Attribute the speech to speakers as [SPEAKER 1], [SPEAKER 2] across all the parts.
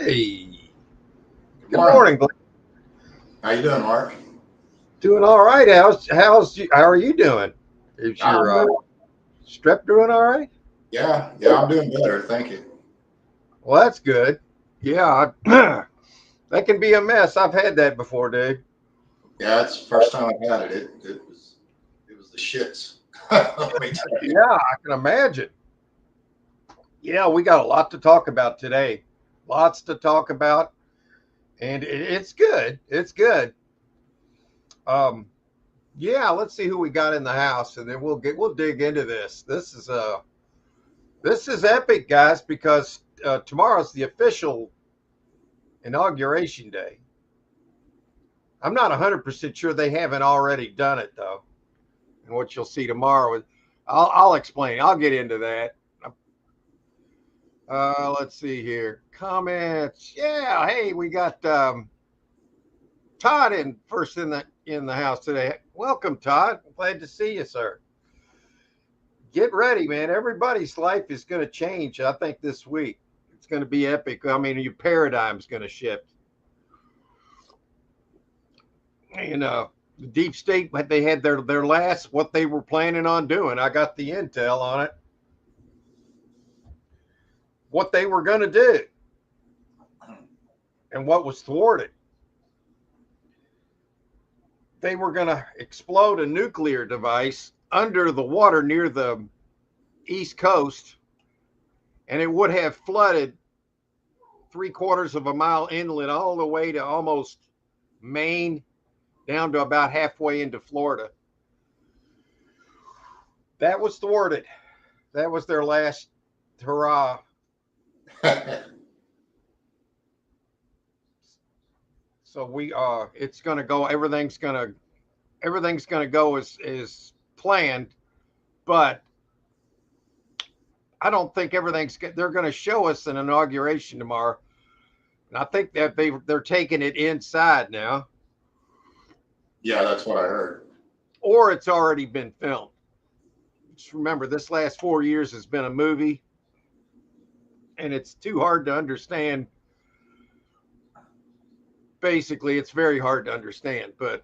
[SPEAKER 1] Hey,
[SPEAKER 2] Good
[SPEAKER 1] good
[SPEAKER 2] morning.
[SPEAKER 1] morning, Glenn.
[SPEAKER 2] How you doing, Mark?
[SPEAKER 1] Doing all right. How are you doing? Is
[SPEAKER 2] I'm
[SPEAKER 1] your
[SPEAKER 2] good.
[SPEAKER 1] strep doing all right?
[SPEAKER 2] Yeah, I'm doing better. Thank you.
[SPEAKER 1] Well, that's good. Yeah, that can be a mess. I've had that before, dude.
[SPEAKER 2] Yeah, it's the first time I've had it. It was the shits. Let me tell you.
[SPEAKER 1] Yeah, I can imagine. Yeah, we got a lot to talk about today. Lots to talk about, and it's good. It's good. Um, yeah, let's see who we got in the house, and then we'll dig into this. This is epic, guys, because tomorrow's the official inauguration day. I'm not 100% sure they haven't already done it, though. And what you'll see tomorrow, I'll explain. I'll get into that. Let's see here. Comments. Yeah. Hey, we got Todd in first in the house today. Welcome, Todd. Glad to see you, sir. Get ready, man. Everybody's life is going to change. I think this week it's going to be epic. I mean, your paradigm's going to shift. And the deep state, they had their last what they were planning on doing. I got the intel on it. What they were going to do and what was thwarted. They were going to explode a nuclear device under the water near the East Coast, and it would have flooded 3/4 of a mile inland all the way to almost Maine, down to about halfway into Florida. That was thwarted. That was their last hurrah. So it's going to go. Everything's going to go as planned, but I don't think they're going to show us an inauguration tomorrow. And I think that they're taking it inside now,
[SPEAKER 2] Yeah, that's what I heard.
[SPEAKER 1] or it's already been filmed. Just remember, this last 4 years has been a movie, and it's too hard to understand. Basically, it's very hard to understand. But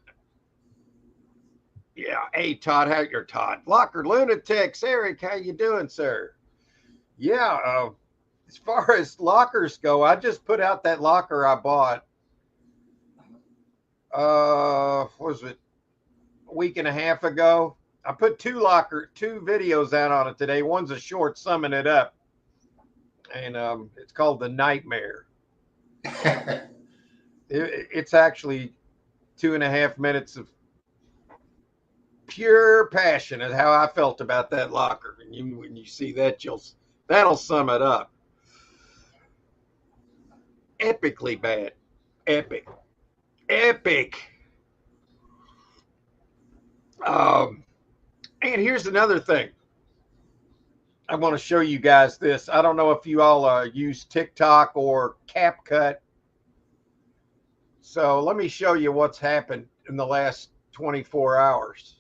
[SPEAKER 1] yeah, hey Todd, how you're Todd Locker Lunatics, Eric, how you doing, sir? Yeah, as far as lockers go, I just put out that locker I bought. What was it, a week and a half ago? I put two videos out on it today. One's a short summing it up, and it's called The Nightmare. It's actually 2.5 minutes of pure passion at how I felt about that locker. And when you see that, that'll sum it up. Epically bad, epic, epic. Um, and here's another thing. I want to show you guys this. I don't know if you all use TikTok or CapCut. So let me show you what's happened in the last 24 hours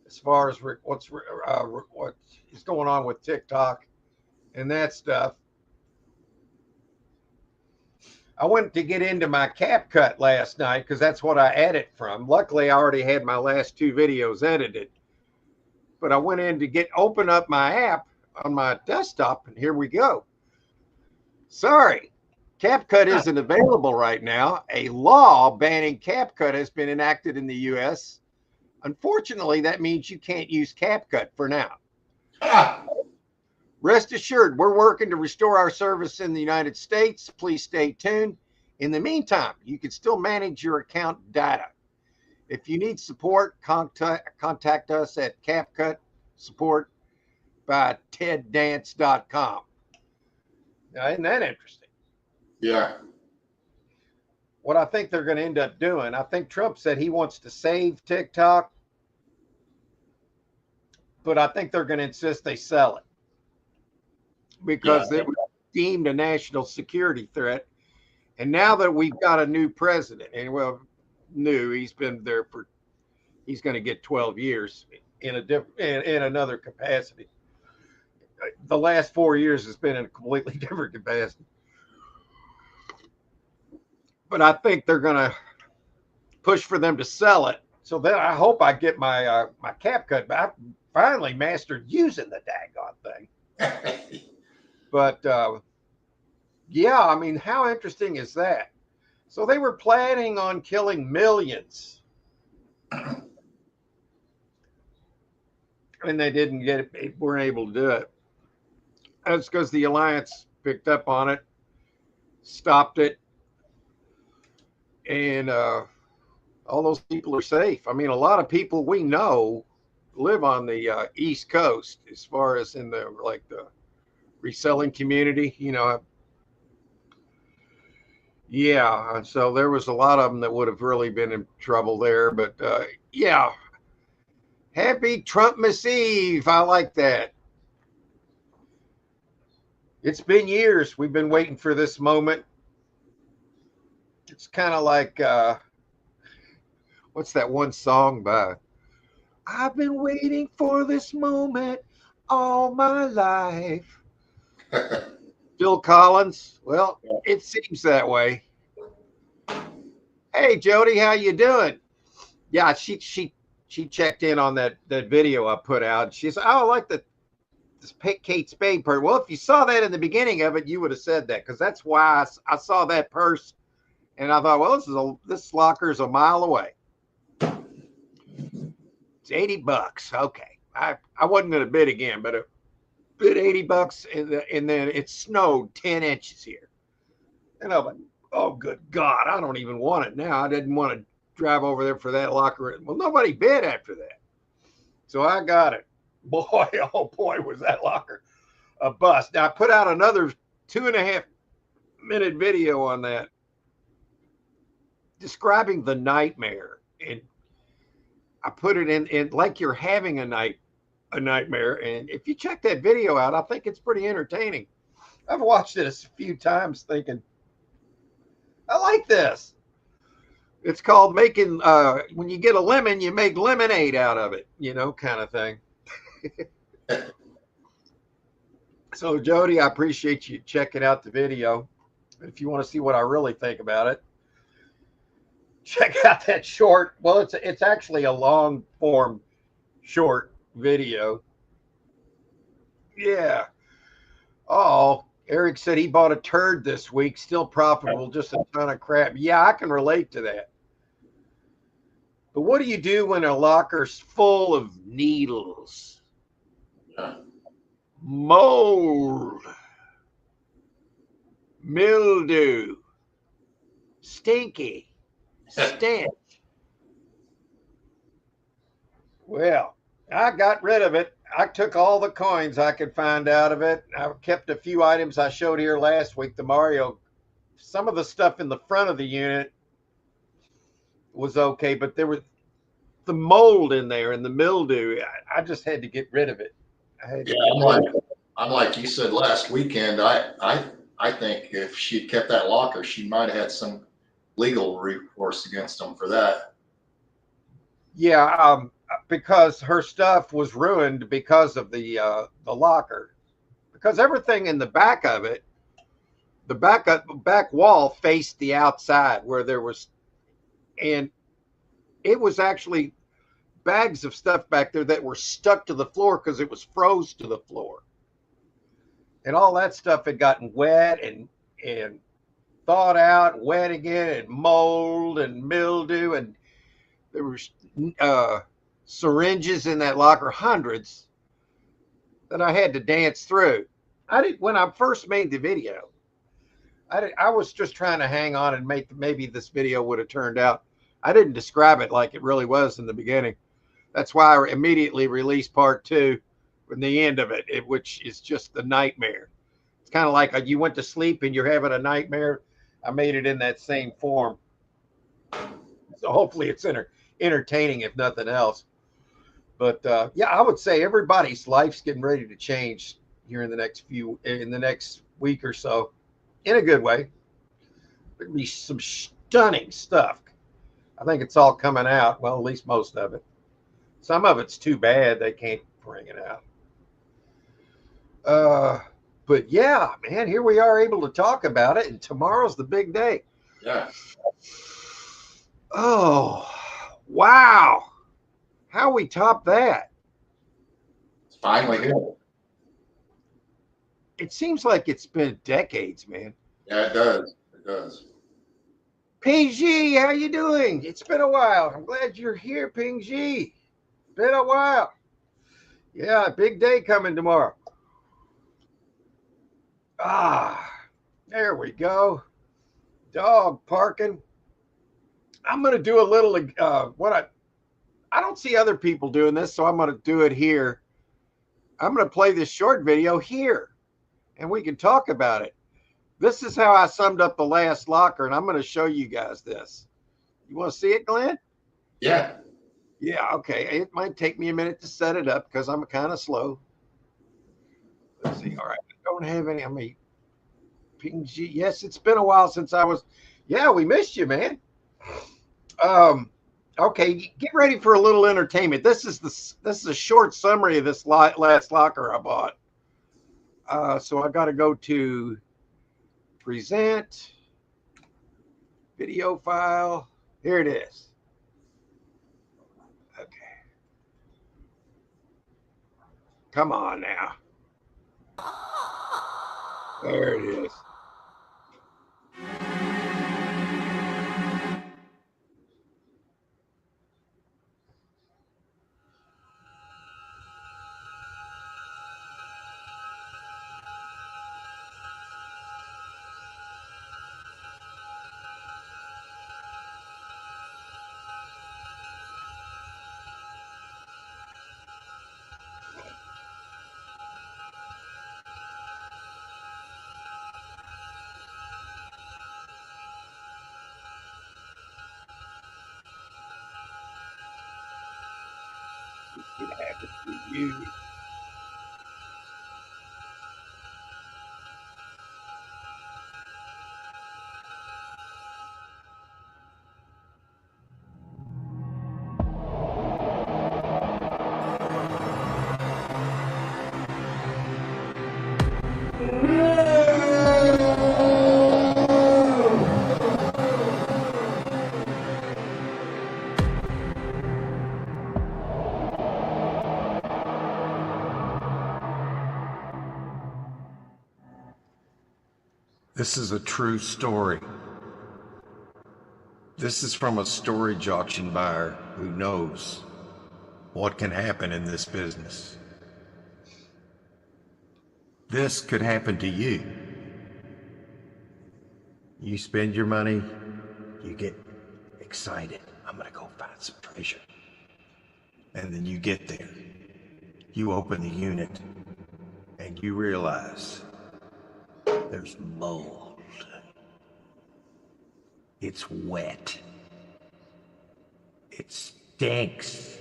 [SPEAKER 1] as far as what is going on with TikTok and that stuff. I went to get into my CapCut last night because that's what I edit from. Luckily, I already had my last two videos edited. But I went in to open up my app on my desktop, and here we go. Sorry, CapCut isn't available right now. A law banning CapCut has been enacted in the U.S. Unfortunately, that means you can't use CapCut for now. Rest assured, we're working to restore our service in the United States. Please stay tuned. In the meantime, you can still manage your account data. If you need support, contact us at CapCut support by teddance.com. Now, isn't that interesting?
[SPEAKER 2] Yeah.
[SPEAKER 1] What I think they're going to end up doing, I think Trump said he wants to save TikTok, but I think they're going to insist they sell it
[SPEAKER 2] Yeah.
[SPEAKER 1] because it was deemed a national security threat. And now that we've got a new president, and well, he's been there he's going to get 12 years in another capacity. The last 4 years has been in a completely different capacity. but I think they're gonna push for them to sell it. So then I hope I get my my cap cut. But I finally mastered using the daggone thing. But yeah, I mean, how interesting is that? So they were planning on killing millions, and they didn't get it. Weren't able to do it. That's because the alliance picked up on it, stopped it, and all those people are safe. I mean, a lot of people we know live on the East Coast, as far as in the like the reselling community. You know, yeah. So there was a lot of them that would have really been in trouble there. But yeah, happy Trumpmas Eve. I like that. It's been years. We've been waiting for this moment. It's kind of like what's that one song by? I've been waiting for this moment all my life. Phil Collins. Well, it seems that way. Hey Jody, how you doing? Yeah, she checked in on that video I put out. She said, "Oh, I like this Kate Spade part." Well, if you saw that in the beginning of it, you would have said that, because that's why I saw that purse and I thought, well, this locker is a mile away. It's $80. Okay, I wasn't going to bid again, but it bid $80, and then it snowed 10 inches here, and I'm like, oh good God, I don't even want it now. I didn't want to drive over there for that locker. Well, nobody bid after that, so I got it. Boy, oh boy, was that locker a bust. Now I put out another 2.5-minute video on that, describing the nightmare, and I put it in like you're having a nightmare. And if you check that video out, I think it's pretty entertaining. I've watched it a few times thinking, I like this. It's called making, when you get a lemon, you make lemonade out of it, you know, kind of thing. So, Jody, I appreciate you checking out the video. If you want to see what I really think about it, check out that short. Well, it's actually a long form short video. Yeah. Oh, Eric said he bought a turd this week, still profitable, just a ton of crap. Yeah, I can relate to that. But what do you do when a locker's full of needles? Mold, mildew, stinky, stench. Well, I got rid of it. I took all the coins I could find out of it. I kept a few items I showed here last week, the Mario. Some of the stuff in the front of the unit was okay, but there was the mold in there and the mildew. I just had to get rid of it.
[SPEAKER 2] I'm like you said last weekend. I think if she'd kept that locker, she might have had some legal recourse against them for that.
[SPEAKER 1] Yeah, because her stuff was ruined because of the locker. Because everything in the back of it, the back wall faced the outside where there was, and it was actually bags of stuff back there that were stuck to the floor because it was froze to the floor. And all that stuff had gotten wet and thawed out, wet again, and mold and mildew, and there was syringes in that locker, hundreds, that I had to dance through. When I first made the video, I was just trying to hang on and maybe this video would have turned out. I didn't describe it like it really was in the beginning. That's why I immediately released part 2 from the end of it, which is just the nightmare. It's kind of like you went to sleep and you're having a nightmare. I made it in that same form. So hopefully it's entertaining, if nothing else. But yeah, I would say everybody's life's getting ready to change here in the next week or so, in a good way. There'll be some stunning stuff. I think it's all coming out. Well, at least most of it. Some of it's too bad they can't bring it out. But yeah, man, here we are able to talk about it, and tomorrow's the big day.
[SPEAKER 2] Yeah.
[SPEAKER 1] Oh, wow. How we top that?
[SPEAKER 2] It's finally here.
[SPEAKER 1] It seems like it's been decades, man.
[SPEAKER 2] Yeah, it does. It does.
[SPEAKER 1] PG, how you doing? It's been a while. I'm glad you're here, PG. Been a while. Yeah, big day coming tomorrow. Ah, there we go. Dog parking. I'm gonna do a little I don't see other people doing this, so I'm gonna do it here. I'm gonna play this short video here, and we can talk about it. This is how I summed up the last locker, and I'm gonna show you guys this. You want to see it, Glenn?
[SPEAKER 2] Yeah.
[SPEAKER 1] Yeah, okay. It might take me a minute to set it up because I'm kind of slow. Let's see. All right. I don't have any. I mean, ping G. Yes, it's been a while since I was. Yeah, we missed you, man. Um, okay. Get ready for a little entertainment. This is a short summary of this last locker I bought. So I got to go to present video file. Here it is. Okay. Come on now. There it is. It happened to you. This is a true story. This is from a storage auction buyer who knows what can happen in this business. This could happen to you. You spend your money, you get excited. I'm gonna go find some treasure. And then you get there. You open the unit and you realize there's mold. It's wet. It stinks.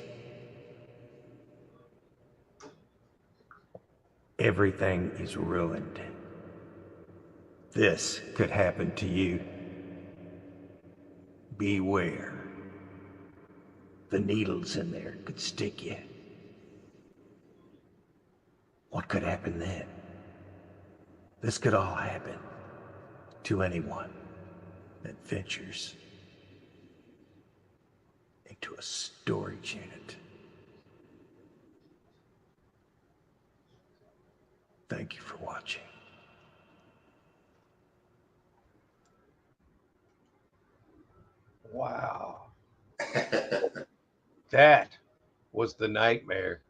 [SPEAKER 1] Everything is ruined. This could happen to you. Beware. The needles in there could stick you. What could happen then? This could all happen to anyone that ventures into a storage unit. Thank you for watching. Wow. That was the nightmare.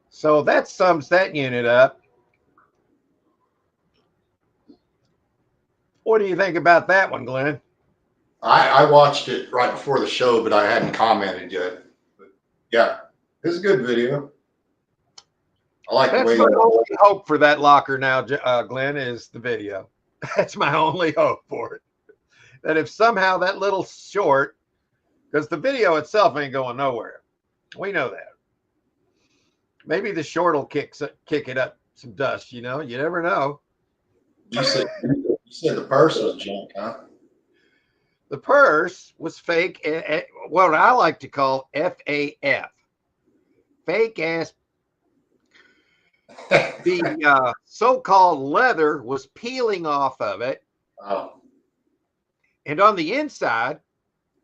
[SPEAKER 1] So that sums that unit up. What do you think about that one, Glenn?
[SPEAKER 2] I watched it right before the show, but I hadn't commented yet. But yeah, it's a good video. I like the
[SPEAKER 1] That's
[SPEAKER 2] way
[SPEAKER 1] my only hope for that locker now, Glenn, is the video. That's my only hope for it. That if somehow that little short, because the video itself ain't going nowhere. We know that. Maybe the short will kick it up some dust, you know? You never know.
[SPEAKER 2] you said the purse was junk, huh?
[SPEAKER 1] The purse was fake, what I like to call FAF. Fake ass. The so-called leather was peeling off of it.
[SPEAKER 2] Oh,
[SPEAKER 1] And on the inside,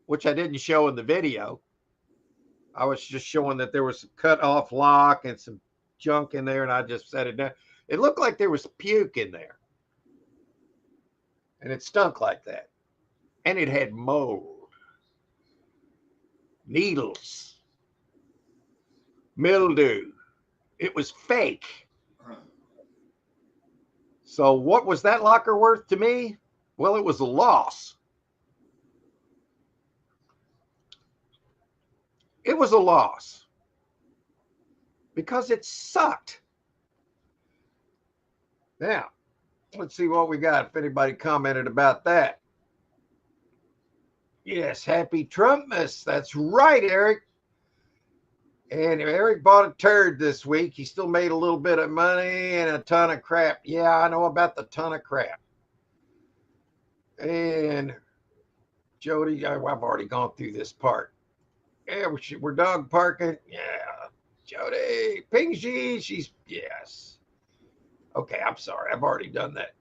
[SPEAKER 1] which I didn't show in the video, I was just showing that there was a cut off lock and some junk in there, and I just set it down. It looked like there was puke in there, and it stunk like that. And it had mold, needles, mildew. It was fake. So what was that locker worth to me? Well, it was a loss. It was a loss because it sucked. Now, let's see what we got. If anybody commented about that. Yes, happy Trumpmas. That's right, Eric. And Eric bought a turd this week. He still made a little bit of money and a ton of crap. Yeah, I know about the ton of crap. And Jody, I've already gone through this part. Yeah, we're dog parking. Yeah. Jody, Pingji, she's, yes. Okay, I'm sorry. I've already done that.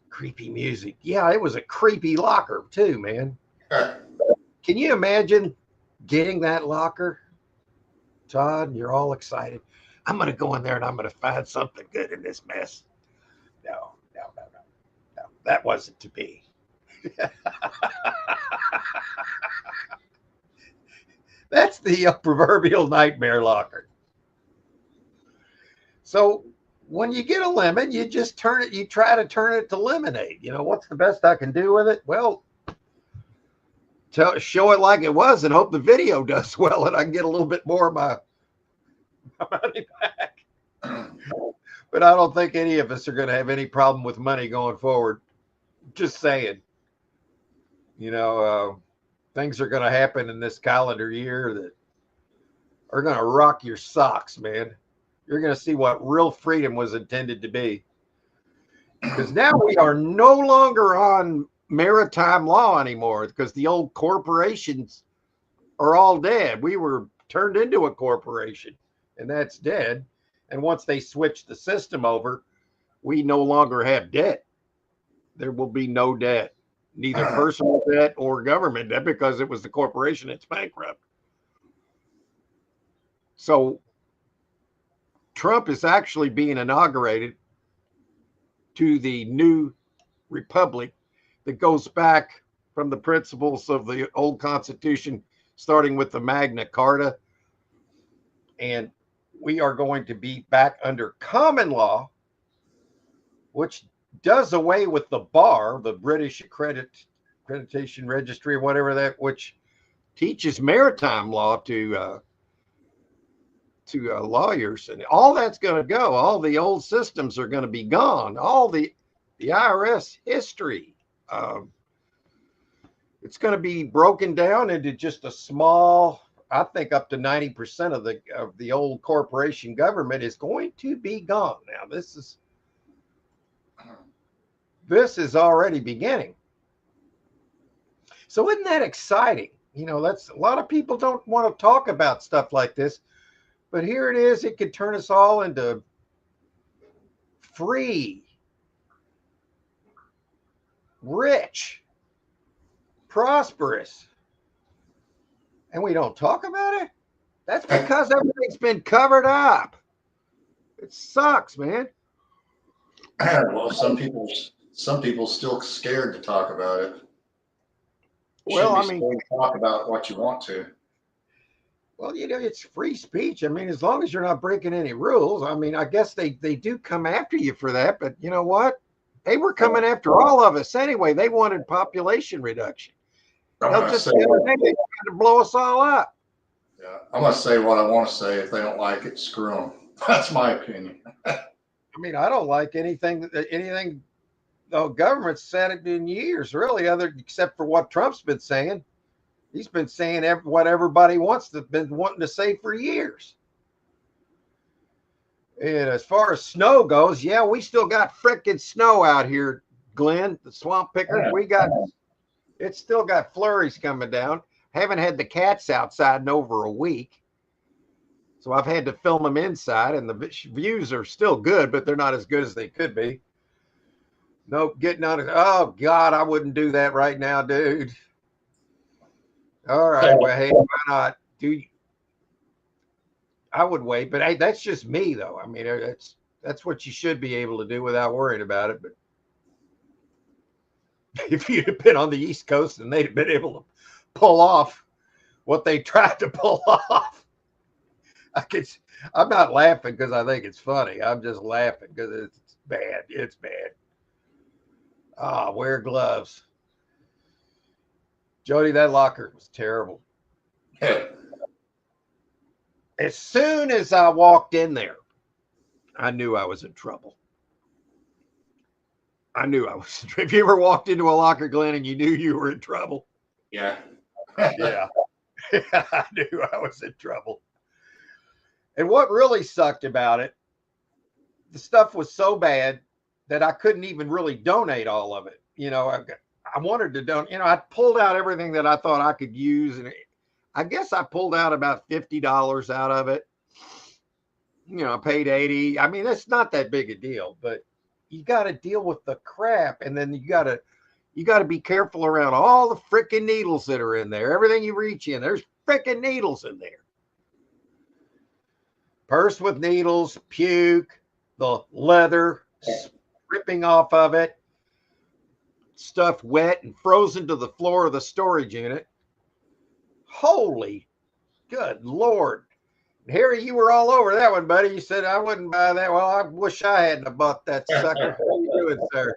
[SPEAKER 1] Creepy music. Yeah, it was a creepy locker too, man. Can you imagine getting that locker, Todd? You're all excited. I'm going to go in there and I'm going to find something good in this mess. No. That wasn't to be. That's the proverbial nightmare locker. So when you get a lemon, you just turn it, you try to turn it to lemonade. You know, what's the best I can do with it? Well, show it like it was and hope the video does well and I can get a little bit more of my money back. But I don't think any of us are going to have any problem with money going forward. Just saying. You know, things are going to happen in this calendar year that are going to rock your socks, man. You're going to see what real freedom was intended to be. Because now we are no longer on maritime law anymore because the old corporations are all dead. We were turned into a corporation and that's dead. And once they switch the system over, we no longer have debt. There will be no debt, neither personal debt or government debt because it was the corporation that's bankrupt. So Trump is actually being inaugurated to the new republic that goes back from the principles of the old Constitution, starting with the Magna Carta. And we are going to be back under common law, which does away with the bar, the British accreditation registry or whatever that, which teaches maritime law to lawyers, and all that's going to go. All the old systems are going to be gone. All the IRS history, it's going to be broken down into just a small. I think up to 90% of the old corporation government is going to be gone. Now this is already beginning. So isn't that exciting? You know, that's a lot of people don't want to talk about stuff like this. But here it is. It could turn us all into free, rich, prosperous. And we don't talk about it. That's because everything's been covered up. It sucks, man.
[SPEAKER 2] Well, some people still scared to talk about it.
[SPEAKER 1] Well, I mean,
[SPEAKER 2] scared to talk about what you want to.
[SPEAKER 1] Well, you know, it's free speech. I mean, as long as you're not breaking any rules. I mean, I guess they do come after you for that. But you know what? They were coming after all of us anyway. They wanted population reduction. They'll just the other day they tried to blow us all up.
[SPEAKER 2] Yeah, I'm gonna say what I want to say. If they don't like it, screw them. That's my opinion.
[SPEAKER 1] I mean, I don't like anything. The government's said it in years, really, except for what Trump's been saying. He's been saying what everybody been wanting to say for years. And as far as snow goes, yeah, we still got frickin' snow out here, Glenn, the swamp picker. Yeah. It's still got flurries coming down. Haven't had the cats outside in over a week. So I've had to film them inside, and the views are still good, but they're not as good as they could be. Nope, getting on it. Oh God, I wouldn't do that right now, dude. All right, well, hey, why not? I would wait, but hey, that's just me, though. I mean, that's what you should be able to do without worrying about it. But if you'd have been on the East Coast and they'd have been able to pull off what they tried to pull off, I could. I'm not laughing because I think it's funny. I'm just laughing because it's bad. It's bad. Ah, wear gloves. Jody, that locker was terrible. As soon as I walked in there, I knew I was in trouble. I knew I was. If you ever walked into a locker, Glenn, and you knew you were in trouble,
[SPEAKER 2] Yeah.
[SPEAKER 1] yeah, I knew I was in trouble. And what really sucked about it, the stuff was so bad that I couldn't even really donate all of it. You know, I wanted to donate. You know, I pulled out everything that I thought I could use, and I guess I pulled out about $50 out of it. You know, I paid 80. I mean, that's not that big a deal, but you got to deal with the crap, and then you got to be careful around all the freaking needles that are in there. Everything you reach in, there's freaking needles in there. Purse with needles, puke, the leather ripping off of it, stuff wet and frozen to the floor of the storage unit. Holy good Lord. Harry, you were all over that one, buddy. You said I wouldn't buy that. Well, I wish I hadn't bought that sucker. What are you doing, sir?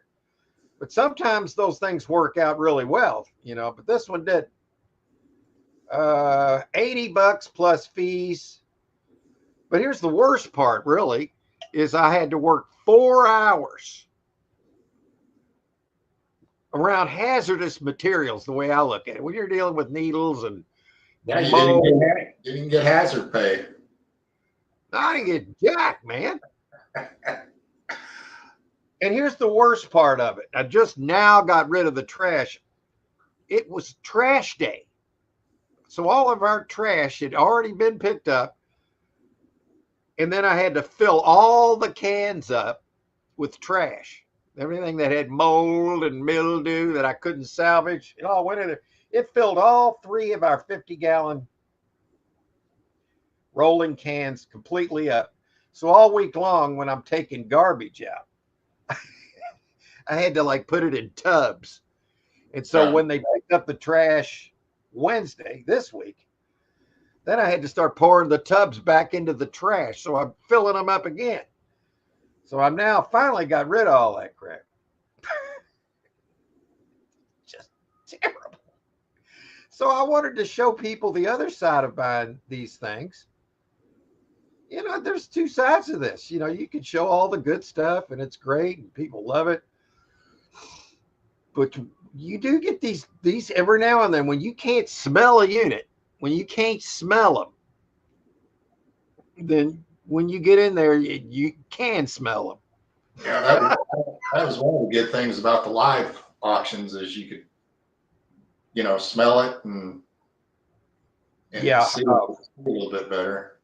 [SPEAKER 1] But sometimes those things work out really well, you know, but this one did. $80 plus fees. But here's the worst part, really, is I had to work 4 hours around hazardous materials, the way I look at it. When you're dealing with needles and
[SPEAKER 2] Yeah, you didn't get hazard pay.
[SPEAKER 1] I didn't get jack, man. And here's the worst part of it. I just now got rid of the trash. It was trash day. So all of our trash had already been picked up. And then I had to fill all the cans up with trash. Everything that had mold and mildew that I couldn't salvage, it all went in there. It filled all 3 of our 50-gallon rolling cans completely up. So all week long, when I'm taking garbage out, I had to like put it in tubs. And so when they picked up the trash Wednesday this week, then I had to start pouring the tubs back into the trash. So I'm filling them up again. So I'm now finally got rid of all that crap. Just terrible. So I wanted to show people the other side of buying these things. You know, there's 2 sides of this. You know, you can show all the good stuff and it's great and people love it. But you do get these every now and then when you can't smell a unit, when you can't smell them, then when you get in there, you can smell them.
[SPEAKER 2] Yeah, that was one of the good things about the live auctions is you could, you know, smell it and
[SPEAKER 1] yeah,
[SPEAKER 2] see it a little bit better.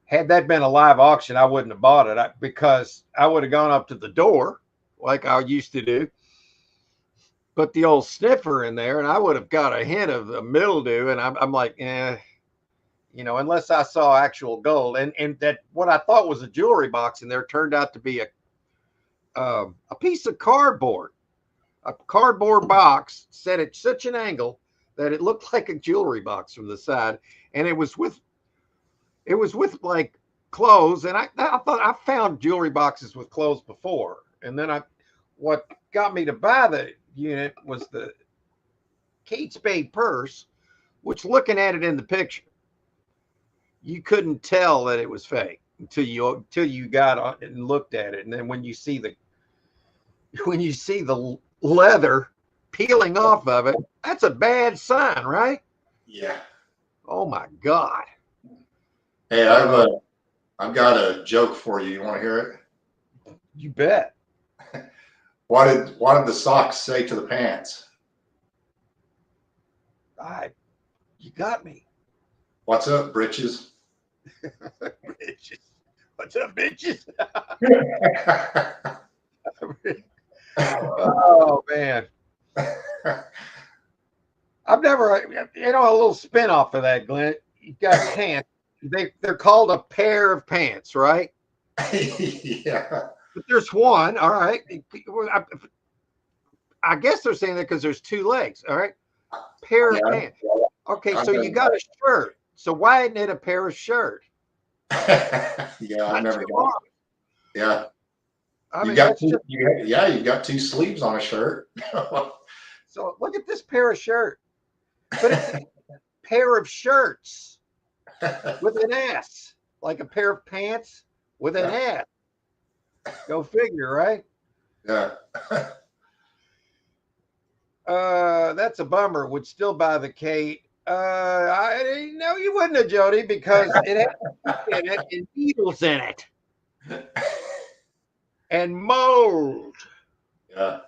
[SPEAKER 1] Had that been a live auction, I wouldn't have bought it because I would have gone up to the door like I used to do, put the old sniffer in there, and I would have got a hint of the mildew. And I'm like, you know, unless I saw actual gold, and that what I thought was a jewelry box in there turned out to be a piece of cardboard, a cardboard box set at such an angle that it looked like a jewelry box from the side, and it was with like clothes. And I thought I found jewelry boxes with clothes before, and then what got me to buy the unit was the Kate Spade purse, which looking at it in the picture, you couldn't tell that it was fake until you got on and looked at it. And then when you see the leather peeling off of it, that's a bad sign, right?
[SPEAKER 2] Yeah.
[SPEAKER 1] Oh my God.
[SPEAKER 2] Hey, I've got a joke for you. You want to hear it?
[SPEAKER 1] You bet.
[SPEAKER 2] What did the socks say to the pants?
[SPEAKER 1] You got me.
[SPEAKER 2] What's up, britches?
[SPEAKER 1] Bitches. What's up, bitches? Oh man, I've never, a little spin off of that, Glenn. You got pants. They're called a pair of pants, right?
[SPEAKER 2] Yeah.
[SPEAKER 1] But there's one. All right. I guess they're saying that because there's two legs. All right. Pair of
[SPEAKER 2] Yeah.
[SPEAKER 1] pants. Okay,
[SPEAKER 2] I've
[SPEAKER 1] so you
[SPEAKER 2] never,
[SPEAKER 1] got a shirt. So why isn't it a pair of shirt?
[SPEAKER 2] yeah, I've
[SPEAKER 1] Not
[SPEAKER 2] never
[SPEAKER 1] two
[SPEAKER 2] got,
[SPEAKER 1] arms.
[SPEAKER 2] yeah.
[SPEAKER 1] I
[SPEAKER 2] You
[SPEAKER 1] mean,
[SPEAKER 2] got
[SPEAKER 1] that's
[SPEAKER 2] two,
[SPEAKER 1] just
[SPEAKER 2] you've got two sleeves on a shirt.
[SPEAKER 1] so. Look at this pair of shirt, but it's a pair of shirts with an S, like a pair of pants with an
[SPEAKER 2] Yeah.
[SPEAKER 1] S. Go figure, right?
[SPEAKER 2] Yeah.
[SPEAKER 1] That's a bummer. Would still buy the Kate. I no, you wouldn't have, Jody, because it has teeth in it and needles in it and mold.
[SPEAKER 2] Yeah.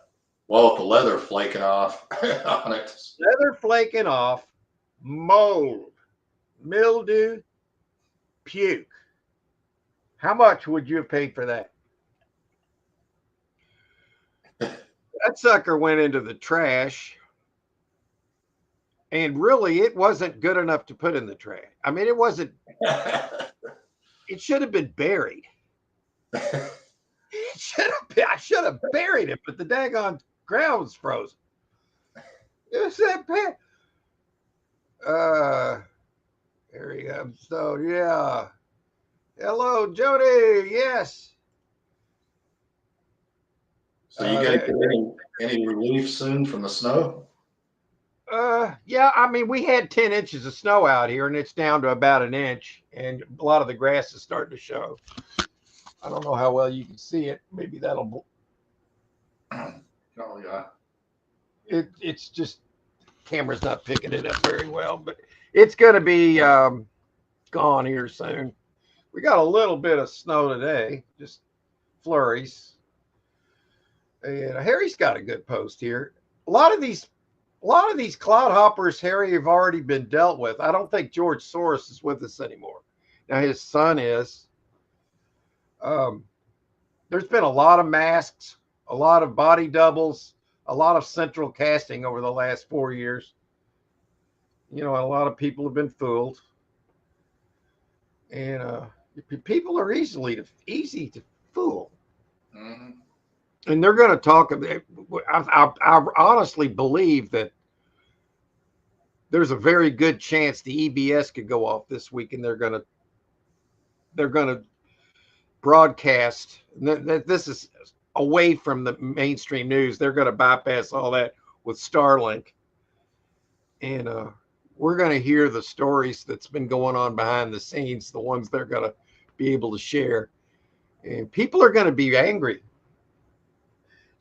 [SPEAKER 2] Well, with the leather flaking off on it.
[SPEAKER 1] Leather flaking off, mold, mildew, puke. How much would you have paid for that? That sucker went into the trash, and really, it wasn't good enough to put in the trash. I mean, it wasn't. It should have been buried. It should have been, I should have buried it, but the daggone ground was frozen. It was that bad. Uh, There he comes. So yeah. Hello, Jody. Yes.
[SPEAKER 2] So you guys
[SPEAKER 1] There,
[SPEAKER 2] get any relief soon from the snow?
[SPEAKER 1] yeah. I mean, we had 10 inches of snow out here, and it's down to about an inch, and a lot of the grass is starting to show. I don't know how well you can see it. Maybe that'll.
[SPEAKER 2] Oh yeah.
[SPEAKER 1] It's just camera's not picking it up very well, but it's going to be gone here soon. We got a little bit of snow today, just flurries. And Harry's got a good post here. A lot of these, a lot of these cloud hoppers, Harry, have already been dealt with. I don't think George Soros is with us anymore. Now his son is. Um, there's been a lot of masks, a lot of body doubles, a lot of central casting over the last 4 years. A lot of people have been fooled, and people are easy to fool.
[SPEAKER 2] Mm-hmm.
[SPEAKER 1] And they're going to talk. I honestly believe that there's a very good chance the EBS could go off this week, and they're going to broadcast. This is away from the mainstream news. They're going to bypass all that with Starlink, and we're going to hear the stories that's been going on behind the scenes, the ones they're going to be able to share, and people are going to be angry,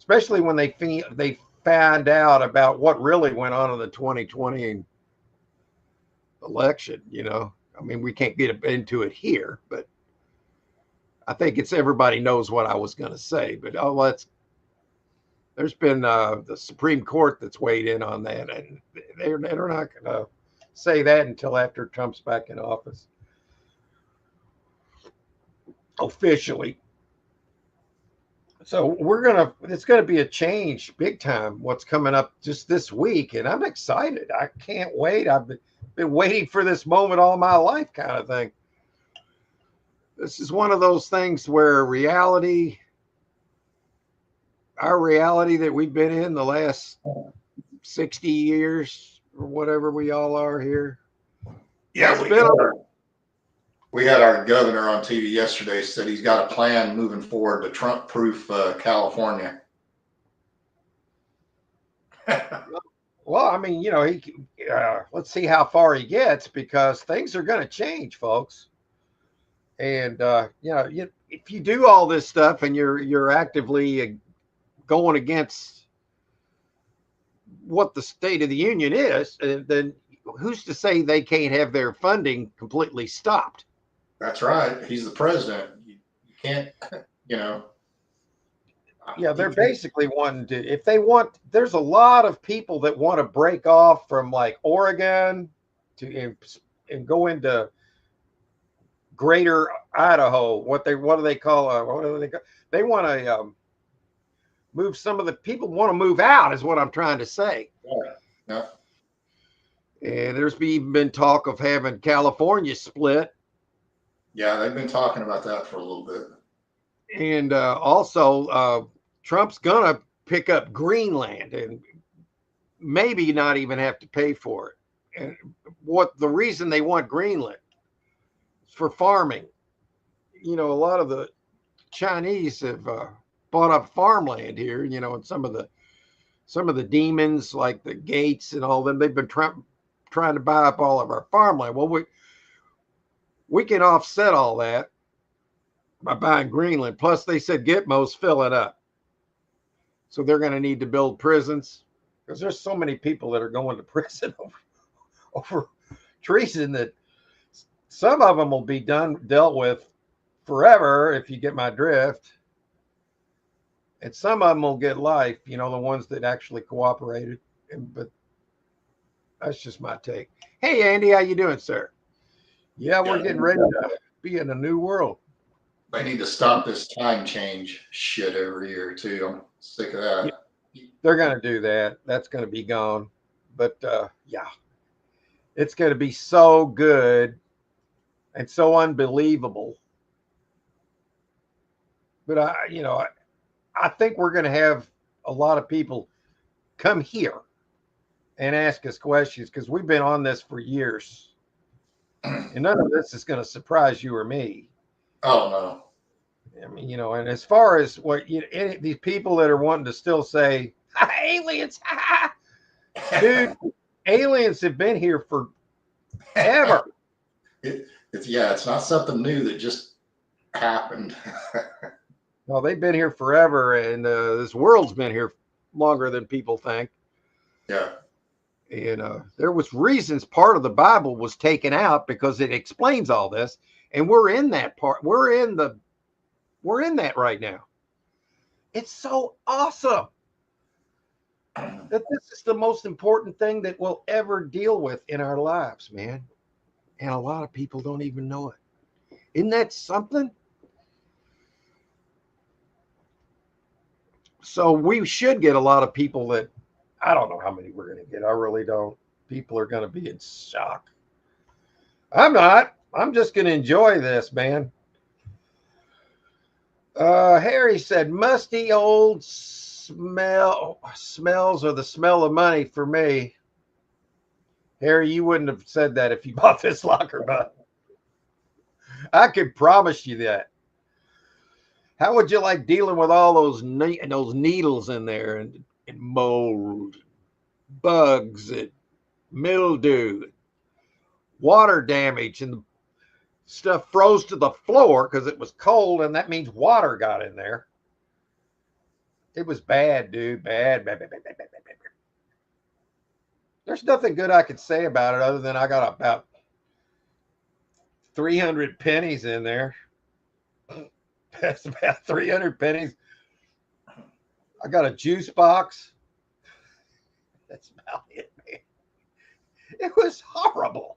[SPEAKER 1] especially when they found out about what really went on in the 2020 election. I mean, we can't get into it here, but I think it's everybody knows what I was going to say. But there's been the Supreme Court that's weighed in on that, and they're not going to say that until after Trump's back in office officially. So it's gonna be a change big time. What's coming up just this week, and I'm excited. I can't wait. I've been waiting for this moment all my life, kind of thing. This is one of those things where our reality that we've been in the last 60 years or whatever we all are here.
[SPEAKER 2] Yeah, we had our governor on TV yesterday said he's got a plan moving forward to Trump-proof California.
[SPEAKER 1] Well, I mean, let's see how far he gets, because things are going to change, folks. And if you do all this stuff and you're actively going against what the State of the Union is, then who's to say they can't have their funding completely stopped?
[SPEAKER 2] That's right. He's the president. You can't, you know.
[SPEAKER 1] Yeah, they're basically wanting to, if they want, there's a lot of people that want to break off from like Oregon and go into greater Idaho. What do they call, they want to move some of the people want to move out is what I'm trying to say.
[SPEAKER 2] Yeah. Yeah.
[SPEAKER 1] And there's even been talk of having California split.
[SPEAKER 2] Yeah, they've been talking about that for a little bit.
[SPEAKER 1] And also, Trump's going to pick up Greenland and maybe not even have to pay for it. And what the reason they want Greenland is for farming. You know, a lot of the Chinese have bought up farmland here. You know, and some of the demons like the Gates and all them, they've been trying to buy up all of our farmland. Well, we can offset all that by buying Greenland. Plus, they said Gitmo's fill it up, so they're going to need to build prisons because there's so many people that are going to prison over treason that some of them will be dealt with forever, if you get my drift. And some of them will get life, you know, the ones that actually cooperated. But that's just my take. Hey, Andy, how you doing, sir? Yeah, we're getting ready to be in a new world.
[SPEAKER 2] They need to stop this time change shit every year, too. I'm sick of that.
[SPEAKER 1] They're going to do that. That's going to be gone. But, yeah, it's going to be so good and so unbelievable. But, I think we're going to have a lot of people come here and ask us questions because we've been on this for years. And none of this is going to surprise you or me.
[SPEAKER 2] Oh, no.
[SPEAKER 1] I mean, and as far as what these people that are wanting to still say, aliens, dude, aliens have been here forever.
[SPEAKER 2] It's not something new that just happened.
[SPEAKER 1] Well, they've been here forever, and this world's been here longer than people think.
[SPEAKER 2] Yeah.
[SPEAKER 1] And there was reasons part of the Bible was taken out because it explains all this, and we're in that part. We're in that right now. It's so awesome that this is the most important thing that we'll ever deal with in our lives, man. And a lot of people don't even know it. Isn't that something? So we should get a lot of people that, I don't know how many we're going to get. I really don't. People are going to be in shock. I'm not. I'm just going to enjoy this, man. Harry said, musty old smells are the smell of money for me. Harry, you wouldn't have said that if you bought this locker, but I could promise you that. How would you like dealing with all those needles in there and mold, bugs, and mildew, water damage, and the stuff froze to the floor because it was cold, and that means water got in there. It was bad, dude. Bad. There's nothing good I could say about it other than I got about 300 pennies in there. That's about 300 pennies. I got a juice box. That's about it, man. It was horrible.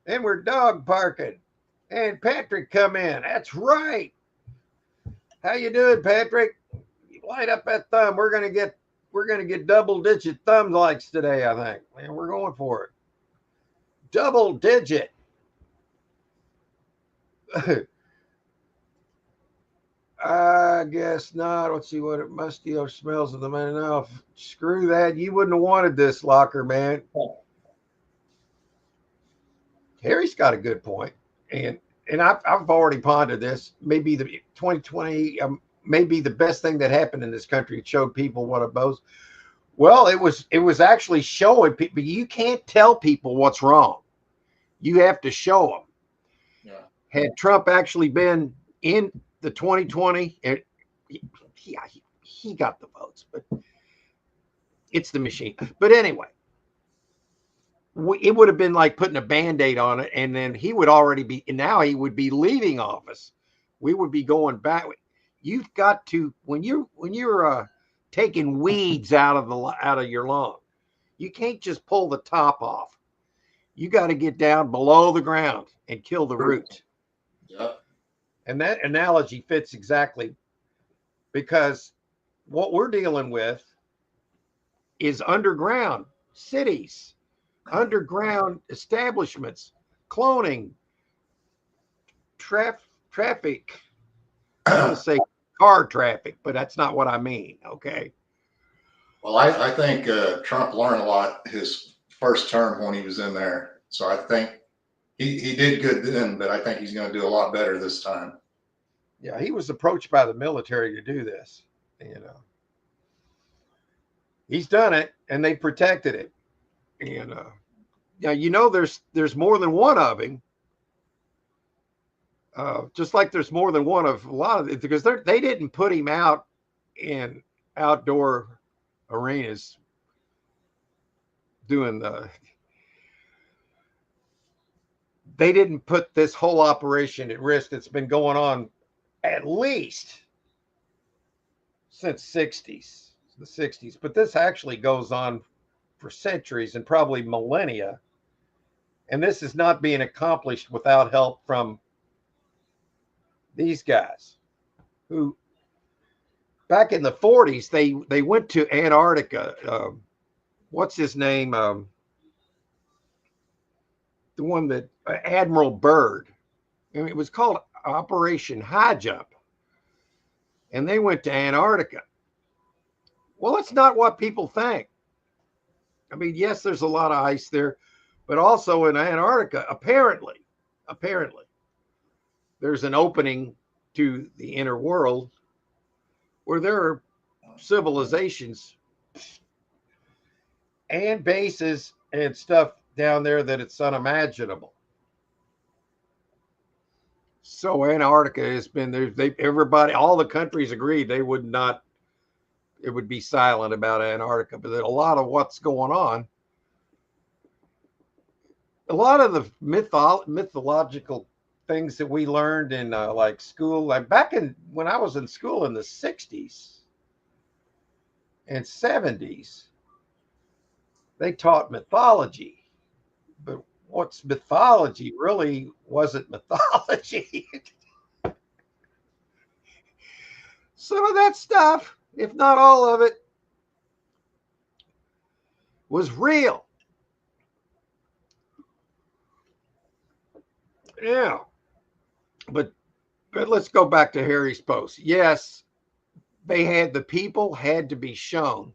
[SPEAKER 1] And we're dog parking. And Patrick come in. That's right. How you doing, Patrick? Light up that thumb. We're gonna get double-digit thumb likes today, I think. Man, we're going for it. Double digit. I guess not. Let's see what it musty or smells of the man. No, screw that. You wouldn't have wanted this locker, man. Harry's got a good point. And I've already pondered this. Maybe the 2020 may be the best thing that happened in this country. It showed people what it boasts. Well, it was actually showing people. You can't tell people what's wrong. You have to show them.
[SPEAKER 2] Yeah.
[SPEAKER 1] Had Trump actually been in the 2020, he got the votes, but it's the machine. But anyway, it would have been like putting a Band-Aid on it, and then he would already be, and now he would be leaving office. We would be going back. You've got to, when you're taking weeds out of your lawn, you can't just pull the top off. You got to get down below the ground and kill the root.
[SPEAKER 2] Yep.
[SPEAKER 1] And that analogy fits exactly because what we're dealing with is underground cities, underground establishments, cloning, traffic. I want to say car traffic, but that's not what I mean. Okay.
[SPEAKER 2] Well, I think Trump learned a lot his first term when he was in there. So I think he did good then, but I think he's going to do a lot better this time.
[SPEAKER 1] Yeah, he was approached by the military to do this. He's done it, and they protected it. And now there's more than one of him. Just like there's more than one of a lot of it, because they didn't put him out in outdoor arenas doing they didn't put this whole operation at risk that's been going on at least since the 60s, but this actually goes on for centuries and probably millennia, and this is not being accomplished without help from these guys who back in the 40s they went to Antarctica. What's his name? The one that Admiral Byrd. And it was called Operation High Jump, and they went to Antarctica. Well, it's not what people think. I mean, yes, there's a lot of ice there, but also in Antarctica, apparently, there's an opening to the inner world where there are civilizations and bases and stuff down there that it's unimaginable. So Antarctica has been there. Everybody, all the countries agreed they would not. It would be silent about Antarctica, but a lot of what's going on, a lot of the mythological things that we learned in like school, like back when I was in school in the 60s and 70s, they taught mythology, but what's mythology really wasn't mythology. Some of that stuff, if not all of it, was real. Yeah. But let's go back to Harry's post. Yes, the people had to be shown.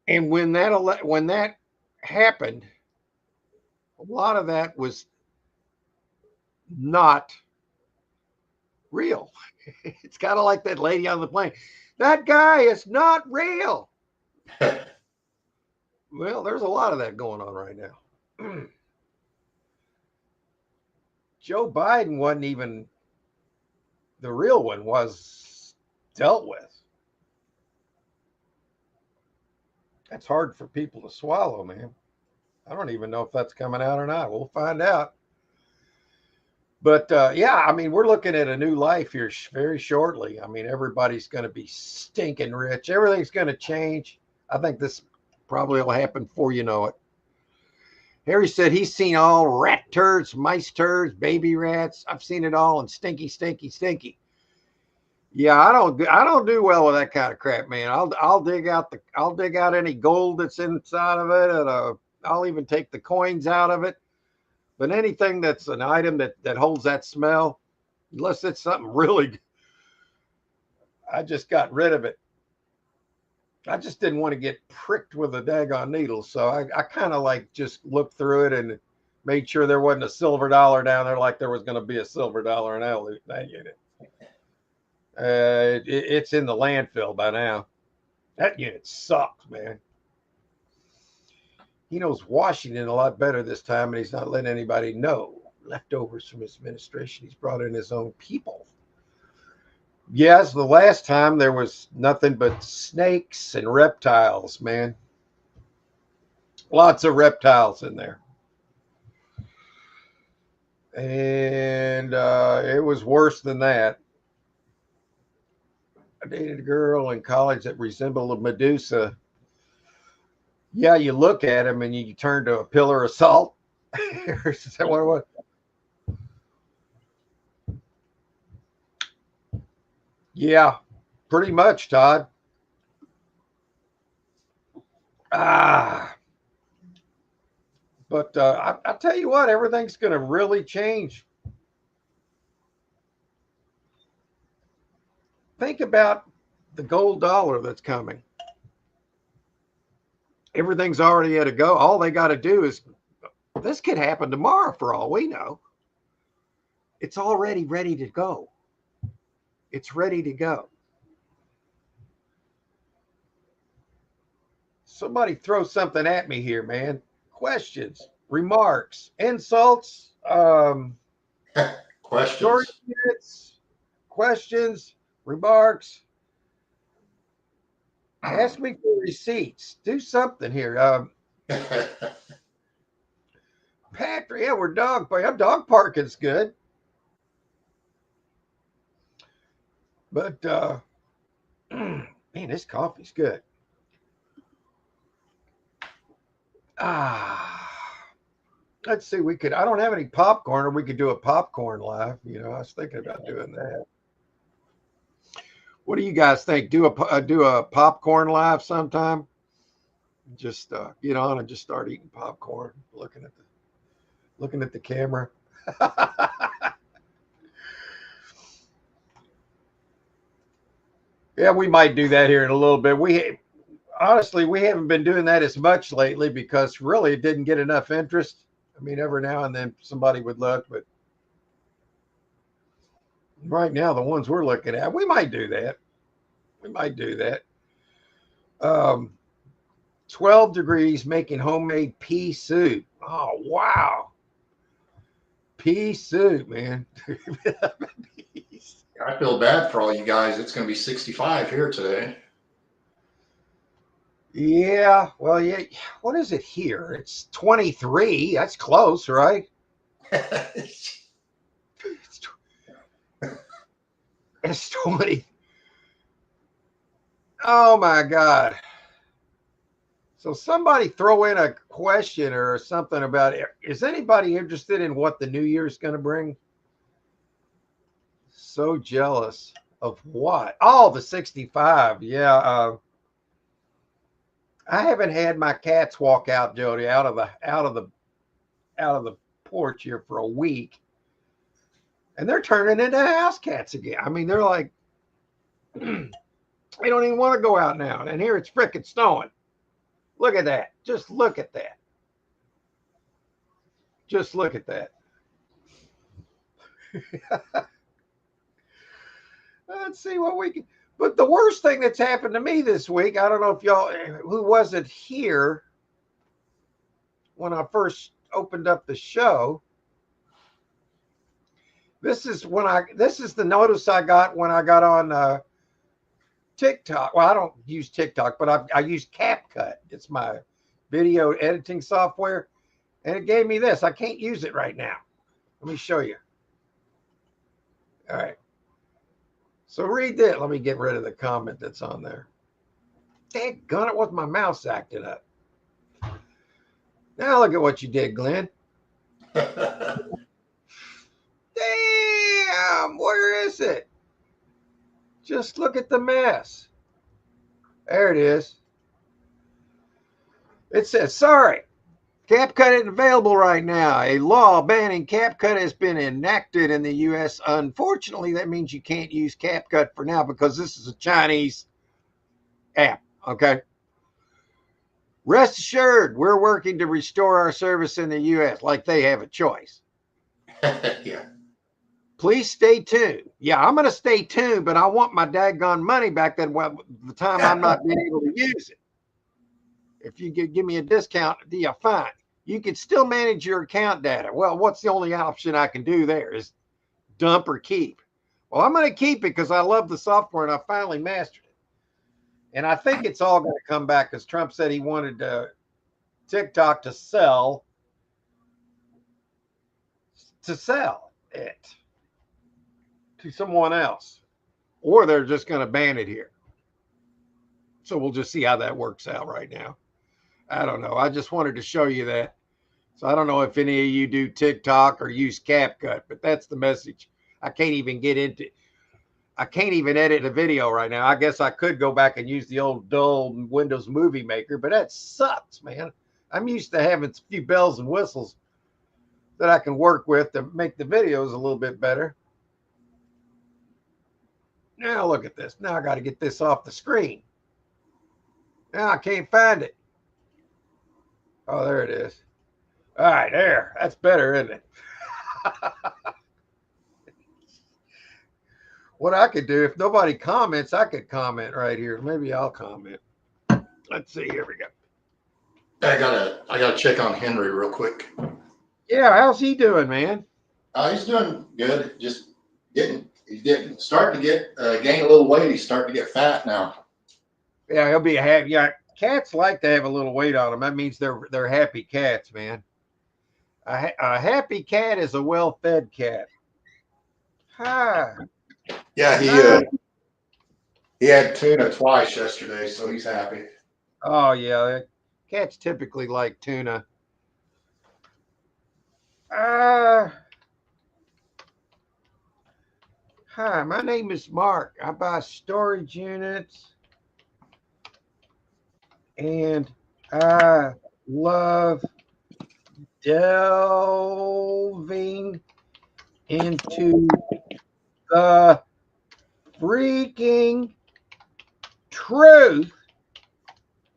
[SPEAKER 1] And when that happened, a lot of that was not real. It's kind of like that lady on the plane. That guy is not real. Well, there's a lot of that going on right now. Joe Biden wasn't even the real one, was dealt with. That's hard for people to swallow, man. I don't even know if that's coming out or not. We'll find out. But yeah, I mean, we're looking at a new life here very shortly. I mean, everybody's going to be stinking rich. Everything's going to change. I think this probably will happen before you know it. Harry said he's seen all rat turds, mice turds, baby rats. I've seen it all, and stinky, stinky, stinky. Yeah, I don't do well with that kind of crap, man. I'll dig out any gold that's inside of it, and I'll even take the coins out of it. But anything that's an item that holds that smell, unless it's something really, I just got rid of it. I just didn't want to get pricked with a daggone needle. So I kind of like just looked through it and made sure there wasn't a silver dollar down there like there was going to be a silver dollar in that unit. It's in the landfill by now. That unit sucks, man. He knows Washington a lot better this time, and he's not letting anybody know. Leftovers from his administration. He's brought in his own people. Yes, the last time there was nothing but snakes and reptiles, man. Lots of reptiles in there. And it was worse than that. I dated a girl in college that resembled a Medusa. Yeah, you look at him and you turn to a pillar of salt. Is that what it was? Yeah, pretty much, Todd. Ah, but I tell you what, everything's going to really change. Think about the gold dollar that's coming. Everything's already at a go. All they got to do is this could happen tomorrow for all we know. It's already ready to go. It's ready to go. Somebody throw something at me here, man. Questions, remarks, insults, story
[SPEAKER 2] Questions.
[SPEAKER 1] minutes, questions, remarks. Ask me for receipts. Do something here. Patriot, yeah, we're dog park. Dog parking's good. But man, this coffee's good. Ah, let's see. We could. I don't have any popcorn, or we could do a popcorn live. I was thinking about doing that. What do you guys think? Do a popcorn live sometime. Just get on and just start eating popcorn, looking at the camera. Yeah, we might do that here in a little bit. We haven't been doing that as much lately because really it didn't get enough interest. I mean, every now and then somebody would look, but right now the ones we're looking at, we might do that. We might do that. Um, 12 degrees making homemade pea soup. Oh, wow. Pea soup, man.
[SPEAKER 2] I feel bad for all you guys. It's going to be 65 here today.
[SPEAKER 1] Yeah, well, yeah. What is it here? It's 23. That's close, right? It's 20. Oh my God. So somebody throw in a question or something about it. Is anybody interested in what the new year is going to bring? So jealous of what? Oh, the 65. Yeah. I haven't had my cats walk out, Jody, out of the porch here for a week. And they're turning into house cats again. I mean, they're like, they don't even want to go out now. And here it's frickin' snowing. Look at that. Just look at that. Just look at that. Let's see what we can. But the worst thing that's happened to me this week, I don't know if y'all, who wasn't here when I first opened up the show. This is the notice I got when I got on TikTok. Well, I don't use TikTok, but I use CapCut. It's my video editing software. And it gave me this. I can't use it right now. Let me show you. All right. So read that. Let me get rid of the comment that's on there. Daggone it, what's my mouse acting up? Now look at what you did, Glenn. Damn, where is it? Just look at the mess. There it is. It says, sorry, CapCut isn't available right now. A law banning CapCut has been enacted in the U.S. Unfortunately, that means you can't use CapCut for now because this is a Chinese app, okay? Rest assured, we're working to restore our service in the U.S. like they have a choice.
[SPEAKER 2] Yeah.
[SPEAKER 1] Please stay tuned. Yeah, I'm going to stay tuned, but I want my daggone money back then the time I'm not being able to use it. If you could give me a discount, yeah, fine. You can still manage your account data. Well, what's the only option I can do there is dump or keep. Well, I'm going to keep it because I love the software and I finally mastered it. And I think it's all going to come back because Trump said he wanted TikTok to sell it to someone else, or they're just going to ban it here. So we'll just see how that works out right now. I don't know. I just wanted to show you that. So I don't know if any of you do TikTok or use CapCut, but that's the message. I can't even get into it. I can't even edit a video right now. I guess I could go back and use the old dull Windows Movie Maker, but that sucks, man. I'm used to having a few bells and whistles that I can work with to make the videos a little bit better. Now look at this. Now I got to get this off the screen. Now I can't find it. Oh, there it is. All right, there. That's better, isn't it? What I could do, if nobody comments, I could comment right here. Maybe I'll comment. Let's see. Here we go.
[SPEAKER 2] I gotta check on Henry real quick.
[SPEAKER 1] Yeah, how's he doing, man?
[SPEAKER 2] He's doing good. Just he's starting to get gain a little weight. He's starting to get fat now.
[SPEAKER 1] Yeah, he'll be happy. Yeah, cats like to have a little weight on them. That means they're happy cats, man. A happy cat is a well-fed cat. Hi.
[SPEAKER 2] Yeah, he had tuna twice yesterday, so he's happy.
[SPEAKER 1] Oh yeah, cats typically like tuna. Hi, my name is Mark. I buy storage units, and I love delving into the freaking truth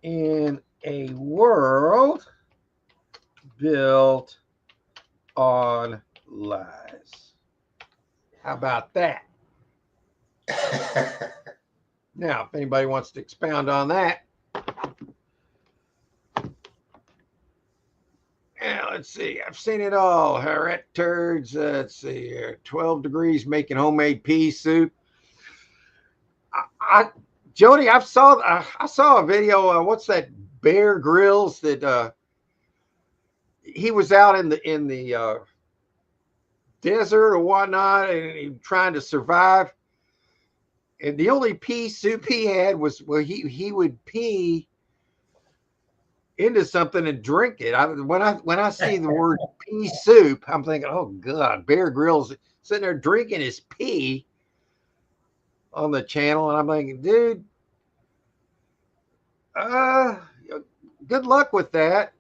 [SPEAKER 1] in a world built on lies. How about that? Now, if anybody wants to expound on that. Now, let's see. I've seen it all. Harriet turds. Let's see here. 12 degrees making homemade pea soup. Jody, I saw a video. What's that? Bear Grylls that he was out in the desert or whatnot, and he trying to survive. And the only pea soup he had was, well, he would pee into something and drink it. When I see the word pea soup, I'm thinking, oh God, Bear Grylls sitting there drinking his pee on the channel, and I'm thinking, dude, good luck with that.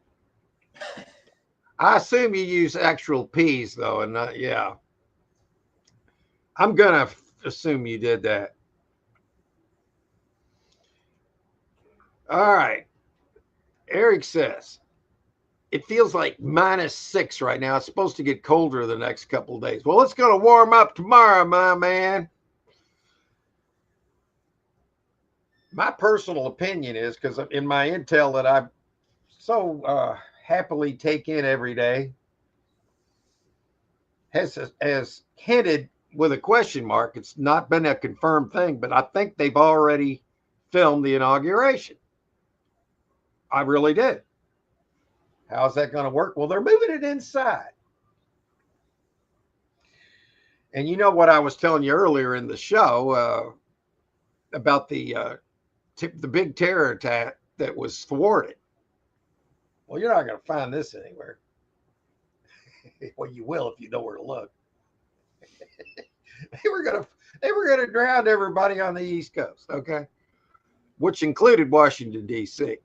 [SPEAKER 1] I assume you use actual peas though, and yeah, I'm gonna assume you did that. All right. Eric says, it feels like -6 right now. It's supposed to get colder the next couple of days. Well, it's going to warm up tomorrow, my man. My personal opinion is, because in my intel that I so happily take in every day, has hinted with a question mark. It's not been a confirmed thing, but I think they've already filmed the inauguration. I really did. How's that going to work? Well, they're moving it inside. And you know what I was telling you earlier in the show about the big terror attack that was thwarted. Well, you're not going to find this anywhere. Well, you will if you know where to look. they were gonna drown everybody on the East Coast, okay, which included Washington D.C.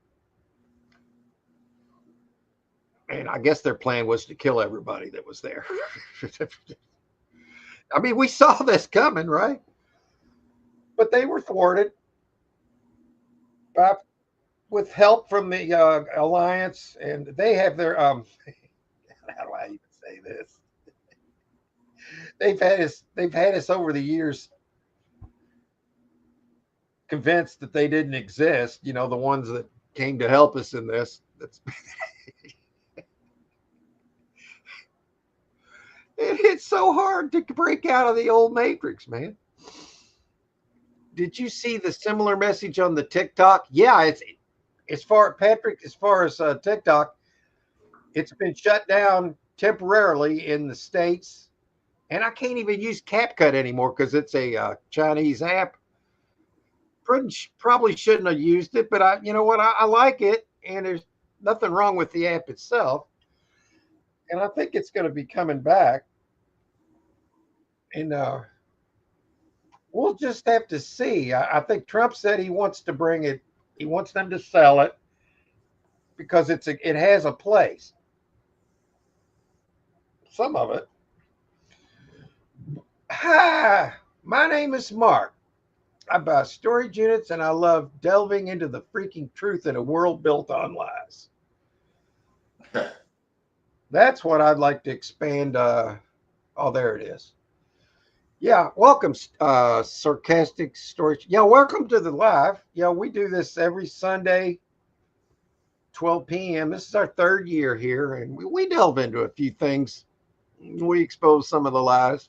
[SPEAKER 1] And I guess their plan was to kill everybody that was there. I mean, we saw this coming, right? But they were thwarted with help from the alliance, and they have their how do I even say this? They've had us over the years convinced that they didn't exist. You know, the ones that came to help us in this. It's so hard to break out of the old matrix, man. Did you see the similar message on the TikTok? Yeah, it's as far Patrick, as far as TikTok, it's been shut down temporarily in the States, and I can't even use CapCut anymore because it's a Chinese app. Probably shouldn't have used it, but you know what? I like it, and there's nothing wrong with the app itself. And I think it's going to be coming back. And we'll just have to see. I think Trump said he wants to bring it. He wants them to sell it because it has a place. Some of it. Hi, my name is Mark. I buy storage units and I love delving into the freaking truth in a world built on lies. That's what I'd like to expand. Oh, there it is. Yeah, welcome, sarcastic storage. Yeah, welcome to the live. Yeah, we do this every Sunday, 12 p.m. This is our third year here, and we delve into a few things. We expose some of the lies.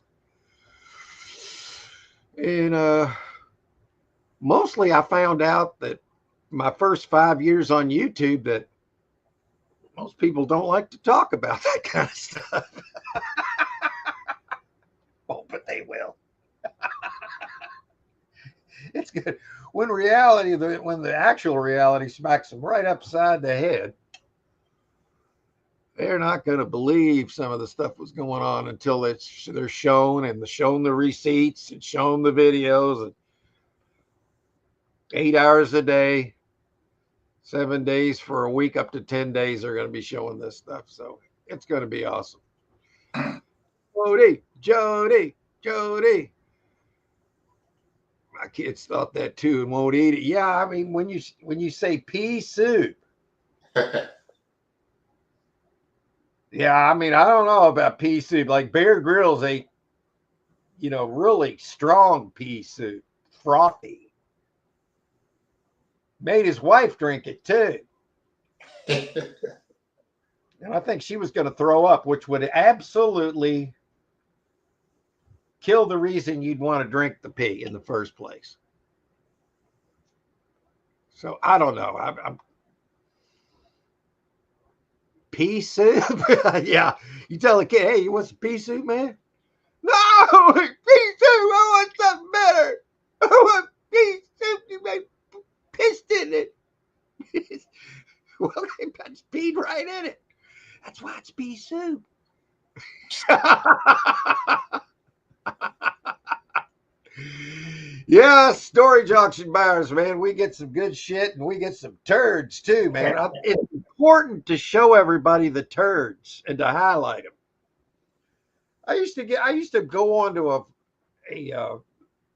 [SPEAKER 1] And mostly I found out that my first 5 years on YouTube that most people don't like to talk about that kind of stuff. Oh, but they will. It's good. When the actual reality smacks them right upside the head, they're not going to believe some of the stuff was going on until they're shown the receipts and shown the videos. And 8 hours a day, 7 days for a week, up to 10 days, they're going to be showing this stuff. So it's going to be awesome. Jody. My kids thought that too and won't eat it. Yeah, I mean, when you say pea soup, yeah, I mean, I don't know about pea soup. Like Bear Grylls ate, really strong pea soup, frothy. Made his wife drink it too. And I think she was going to throw up, which would absolutely kill the reason you'd want to drink the pea in the first place. So I don't know. I'm pea soup. Yeah, you tell a kid, hey, you want some pea soup, man? No, pea soup. I want something better. I want pea soup. You made pissed in it. Well, they just peed right in it. That's why it's pea soup. Yeah, storage auction buyers, man. We get some good shit and we get some turds too, man. It's important to show everybody the turds and to highlight them. I used to go onto a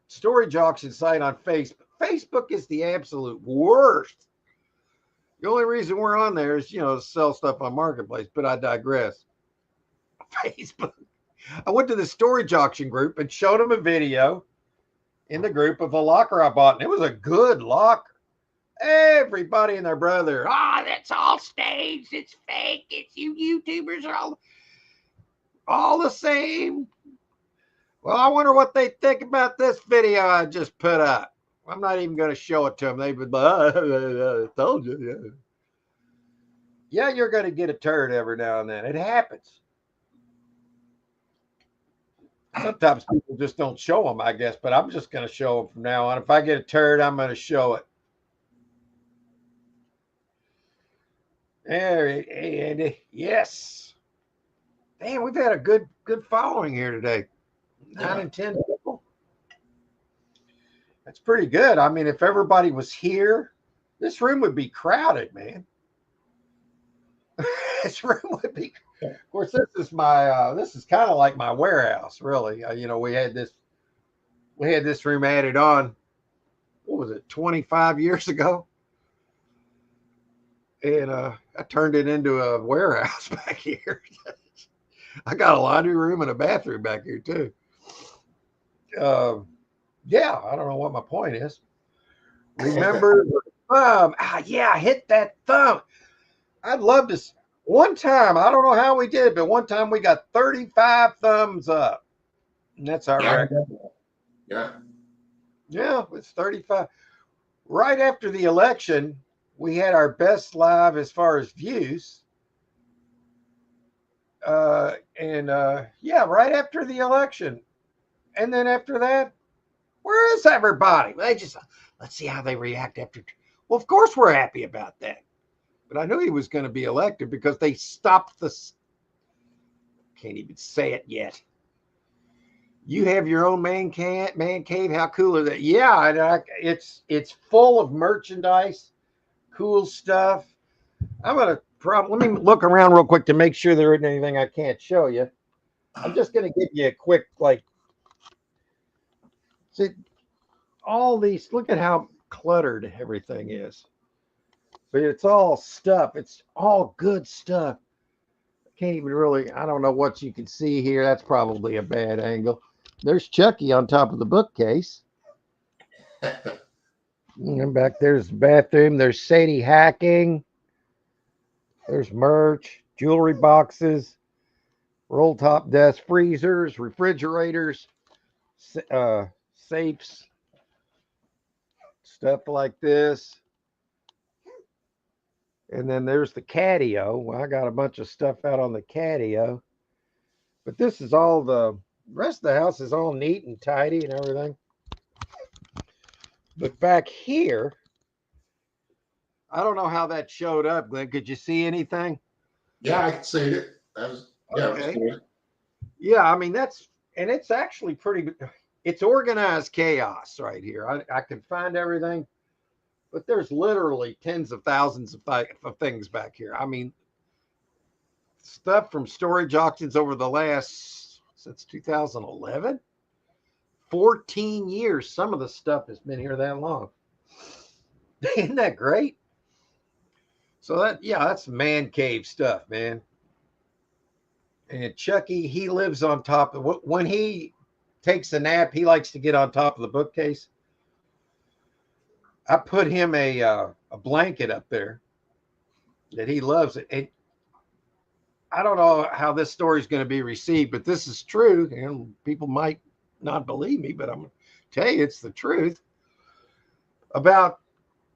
[SPEAKER 1] storage auction site on Facebook. Facebook is the absolute worst. The only reason we're on there is, to sell stuff on Marketplace, but I digress. Facebook. I went to the storage auction group and showed them a video in the group of a locker I bought, and it was a good locker. Everybody and their brother, that's all staged. It's fake. It's you YouTubers are all the same. Well, I wonder what they think about this video I just put up. I'm not even going to show it to them. They would, I told you. Yeah, you're going to get a turd every now and then. It happens. Sometimes people just don't show them, I guess, but I'm just going to show them from now on. If I get a turd, I'm going to show it. Hey, Andy. Yes. Damn, we've had a good following here today. 9 and 10 people. That's pretty good. I mean, if everybody was here, this room would be crowded, man. This room would be. Of course, this is kind of like my warehouse, really. We had this room added on. What was it, 25 years ago? And I turned it into a warehouse back here. I got a laundry room and a bathroom back here too. Yeah, I don't know what my point is. Remember the thumb? Yeah, hit that thumb. I'd love to. One time, I don't know how we did it, but one time we got 35 thumbs up. And that's our record.
[SPEAKER 2] Yeah.
[SPEAKER 1] Yeah, it's 35. Right after the election, we had our best live as far as views. Yeah, right after the election. And then after that, where is everybody? Let's see how they react after. Well, of course we're happy about that. But I knew he was going to be elected because they stopped can't even say it yet. You have your own man cave. How cool is that? Yeah, it's full of merchandise, cool stuff. I'm gonna let me look around real quick to make sure there isn't anything I can't show you. I'm just gonna give you a quick see all these. Look at how cluttered everything is. But it's all stuff. It's all good stuff. Can't even really. I don't know what you can see here. That's probably a bad angle. There's Chucky on top of the bookcase. And back there's the bathroom. There's Sadie hacking. There's merch, jewelry boxes, roll top desk freezers, refrigerators, safes, stuff like this. And then there's the catio. Well, I got a bunch of stuff out on the catio. But this is all the rest of the house is all neat and tidy and everything. But back here, I don't know how that showed up, Glenn. Could you see anything?
[SPEAKER 2] Yeah, I can see it. That was, yeah,
[SPEAKER 1] Okay.
[SPEAKER 2] it was good.
[SPEAKER 1] Yeah, I mean it's actually pretty. It's organized chaos right here. I can find everything, but there's literally tens of thousands of things back here. I mean, stuff from storage auctions over the last since 2011, 14 years. Some of the stuff has been here that long. Isn't that great? So that's man cave stuff, man. And Chucky, he lives on top of when he takes a nap, he likes to get on top of the bookcase. I put him a blanket up there that he loves it. And I don't know how this story is going to be received, but this is true. And people might not believe me, but I'm going to tell you it's the truth. About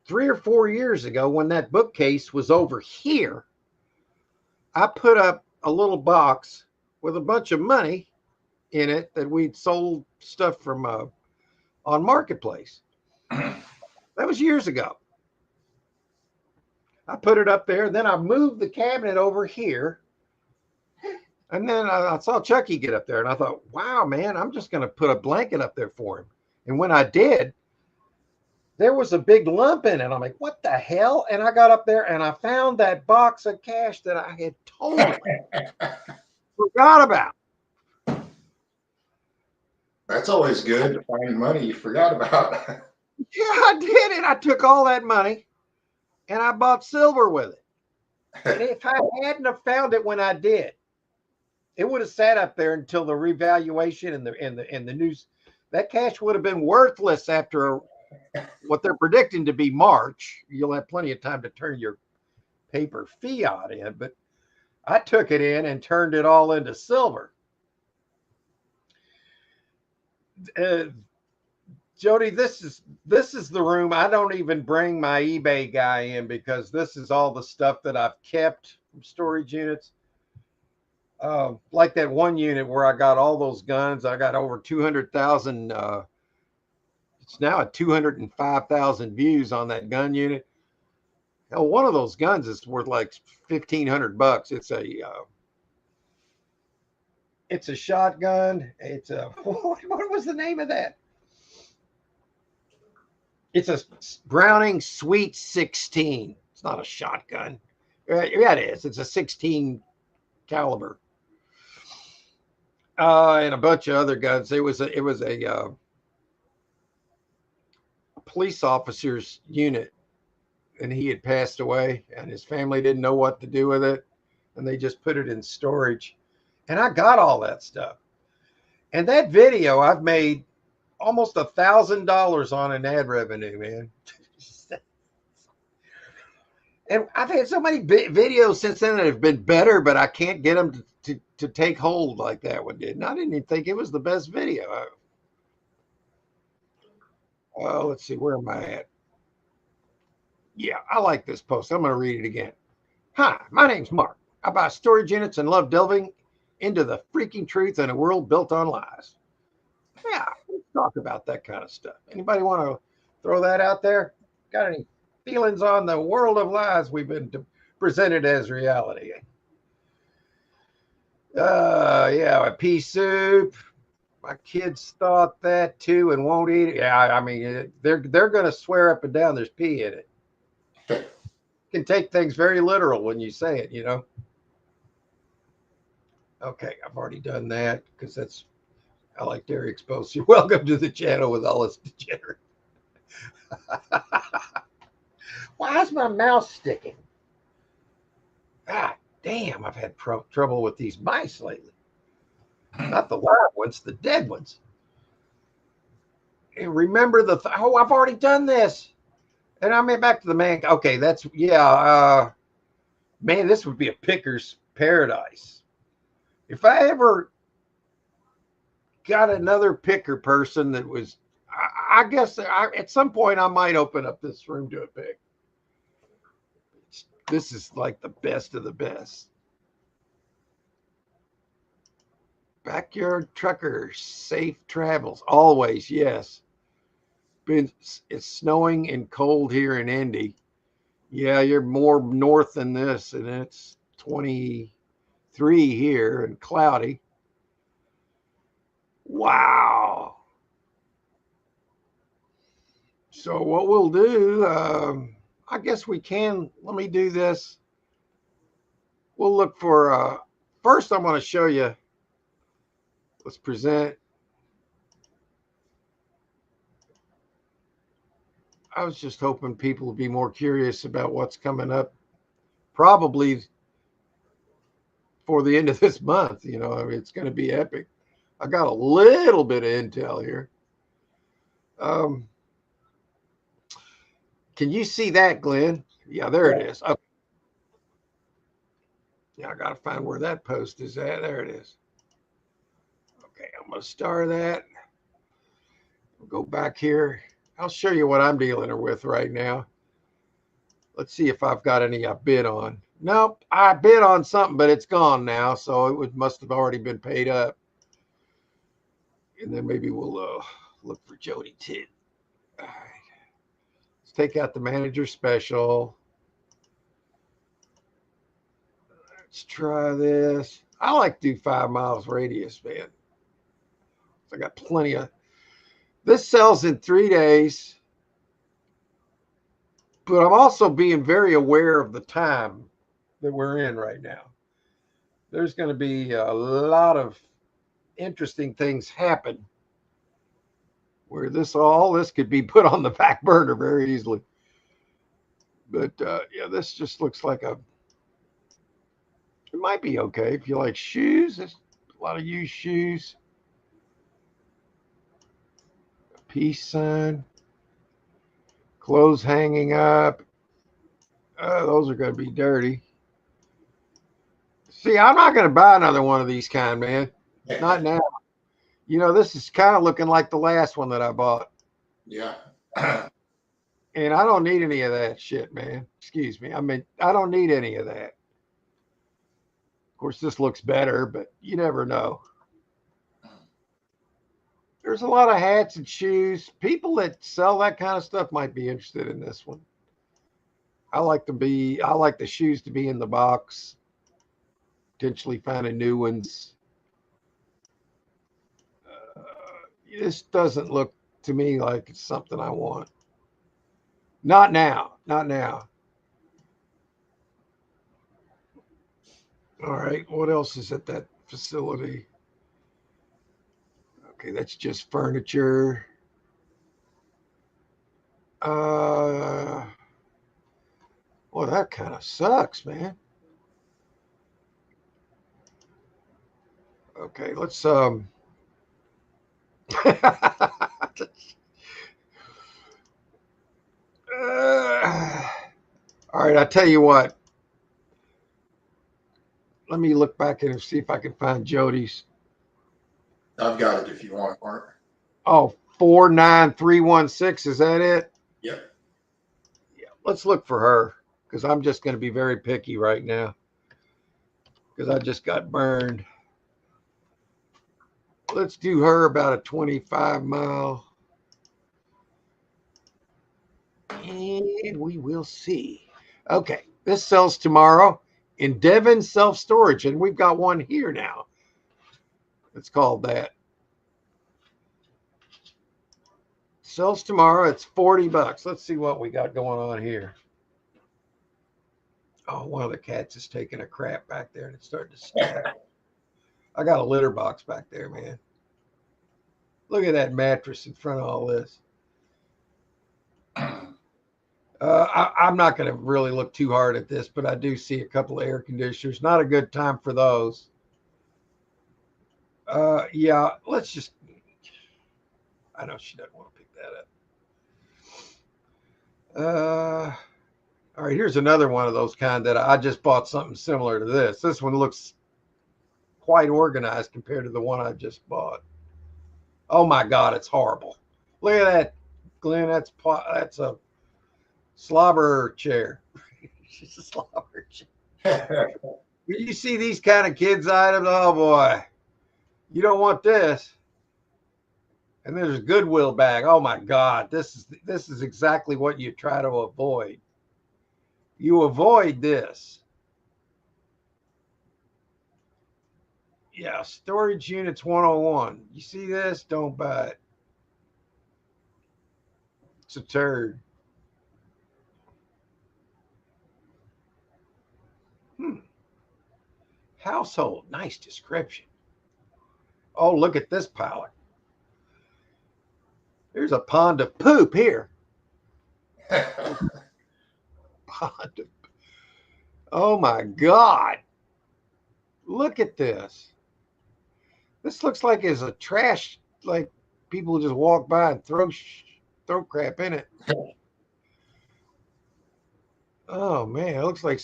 [SPEAKER 1] 3 or 4 years ago, when that bookcase was over here, I put up a little box with a bunch of money in it that we'd sold stuff from on Marketplace. That was years ago. I put it up there, then I moved the cabinet over here. And then I saw Chucky get up there, and I thought, wow, man, I'm just going to put a blanket up there for him. And when I did, there was a big lump in it. I'm like, what the hell? And I got up there, and I found that box of cash that I had totally forgot about.
[SPEAKER 2] That's always good to find money you forgot about.
[SPEAKER 1] Yeah, I did it. I took all that money, and I bought silver with it. And if I hadn't have found it when I did, it would have sat up there until the revaluation and the news. That cash would have been worthless after what they're predicting to be March. You'll have plenty of time to turn your paper fiat in, but I took it in and turned it all into silver. Jody, this is the room. I don't even bring my eBay guy in because this is all the stuff that I've kept from storage units. Like that one unit where I got all those guns. I got over 200,000. It's now at 205,000 views on that gun unit. Hell, one of those guns is worth like $1,500. It's a shotgun. It's a what was the name of that? It's a Browning Sweet 16. It's not a shotgun. Yeah, it is. It's a 16 caliber. And a bunch of other guns. It was a police officer's unit, and he had passed away, and his family didn't know what to do with it, and they just put it in storage. And I got all that stuff. And that video, I've made almost $1,000 on an ad revenue, man. And I've had so many videos since then that have been better, but I can't get them to take hold like that one did. And I didn't even think it was the best video. Let's see, where am I at? Yeah, I like this post. I'm going to read it again. Hi, my name's Mark. I buy storage units and love delving into the freaking truth in a world built on lies. Yeah, let's talk about that kind of stuff. Anybody want to throw that out there? Got any feelings on the world of lies we've been presented as reality? Yeah, a pea soup. My kids thought that too and won't eat it. Yeah, I mean, they're going to swear up and down there's pee in it. You can take things very literal when you say it, you know. Okay, I've already done that because that's I like dairy exposure. Welcome to the channel with all this degenerate. Why is my mouth sticking? God damn, I've had trouble with these mice lately. Not the live ones, the dead ones. And remember oh, I've already done this. And I mean, back to the man. Okay, that's, yeah. Man, this would be a picker's paradise. If I ever got another picker person that was, I guess at some point I might open up this room to a pick. This is like the best of the best. Backyard trucker, safe travels. Always, yes. It's snowing and cold here in Indy. Yeah, you're more north than this, and it's 23 here and cloudy. Wow. So what we'll do, I guess we can, let me do this. We'll look for, first I'm going to show you, let's present. I was just hoping people would be more curious about what's coming up, probably for the end of this month. You know, I mean, it's going to be epic. I got a little bit of intel here. Can you see that, Glenn? Yeah, there it is. Okay. Yeah, I got to find where that post is at. There it is. Okay, I'm going to star that. We'll go back here. I'll show you what I'm dealing with right now. Let's see if I've got any I bid on. Nope, I bid on something, but it's gone now, so it must have already been paid up. And then maybe we'll look for Jody too. All right. Let's take out the manager special. Let's try this. I like to do 5 miles radius, man. I got plenty of. This sells in 3 days. But I'm also being very aware of the time that we're in right now. There's going to be a lot of interesting things happen where all this could be put on the back burner very easily. But yeah, this just looks like it might be okay if you like shoes. There's a lot of used shoes. A peace sign. Clothes hanging up. Those are going to be dirty. See, I'm not going to buy another one of these kind, man. Not now. You know, this is kind of looking like the last one that I bought.
[SPEAKER 2] Yeah.
[SPEAKER 1] And I don't need any of that shit, man. Excuse me. I mean, I don't need any of that. Of course, this looks better, but you never know. There's a lot of hats and shoes. People that sell that kind of stuff might be interested in this one. I like the shoes to be in the box. Potentially finding new ones. This doesn't look to me like it's something I want. Not now. Not now. All right. What else is at that facility? Okay, that's just furniture. Well, that kind of sucks, man. Okay, let's all right, I tell you what. Let me look back and see if I can find Jody's.
[SPEAKER 2] I've got it if you want, Mark.
[SPEAKER 1] Oh, 49316. Is that it?
[SPEAKER 2] Yep.
[SPEAKER 1] Yeah, let's look for her because I'm just going to be very picky right now because I just got burned. Let's do her about a 25 mile. And we will see. Okay, this sells tomorrow in Devon Self Storage, and we've got one here now. It's called that. Sells tomorrow. It's $40. Let's see what we got going on here. Oh, one of the cats is taking a crap back there and it's starting to stink. I got a litter box back there, man. Look at that mattress in front of all this. I'm not going to really look too hard at this, but I do see a couple of air conditioners. Not a good time for those. Yeah, let's just. I know she doesn't want to pick that up. All right, here's another one of those kind that I just bought something similar to this. This one looks quite organized compared to the one I just bought. Oh my God, it's horrible. Look at that, Glenn. That's a slobber chair. She's a slobber chair. When you see these kind of kids items, oh boy, you don't want this. And there's a Goodwill bag. Oh my God, this is exactly what you try to avoid. You avoid this. Yeah, storage units 101. You see this? Don't buy it. It's a turd. Household, nice description. Oh, look at this pallet. There's a pond of poop here. Pond of, oh my God. Look at this. This looks like it's a trash, like people just walk by and throw crap in it. Oh man, it looks like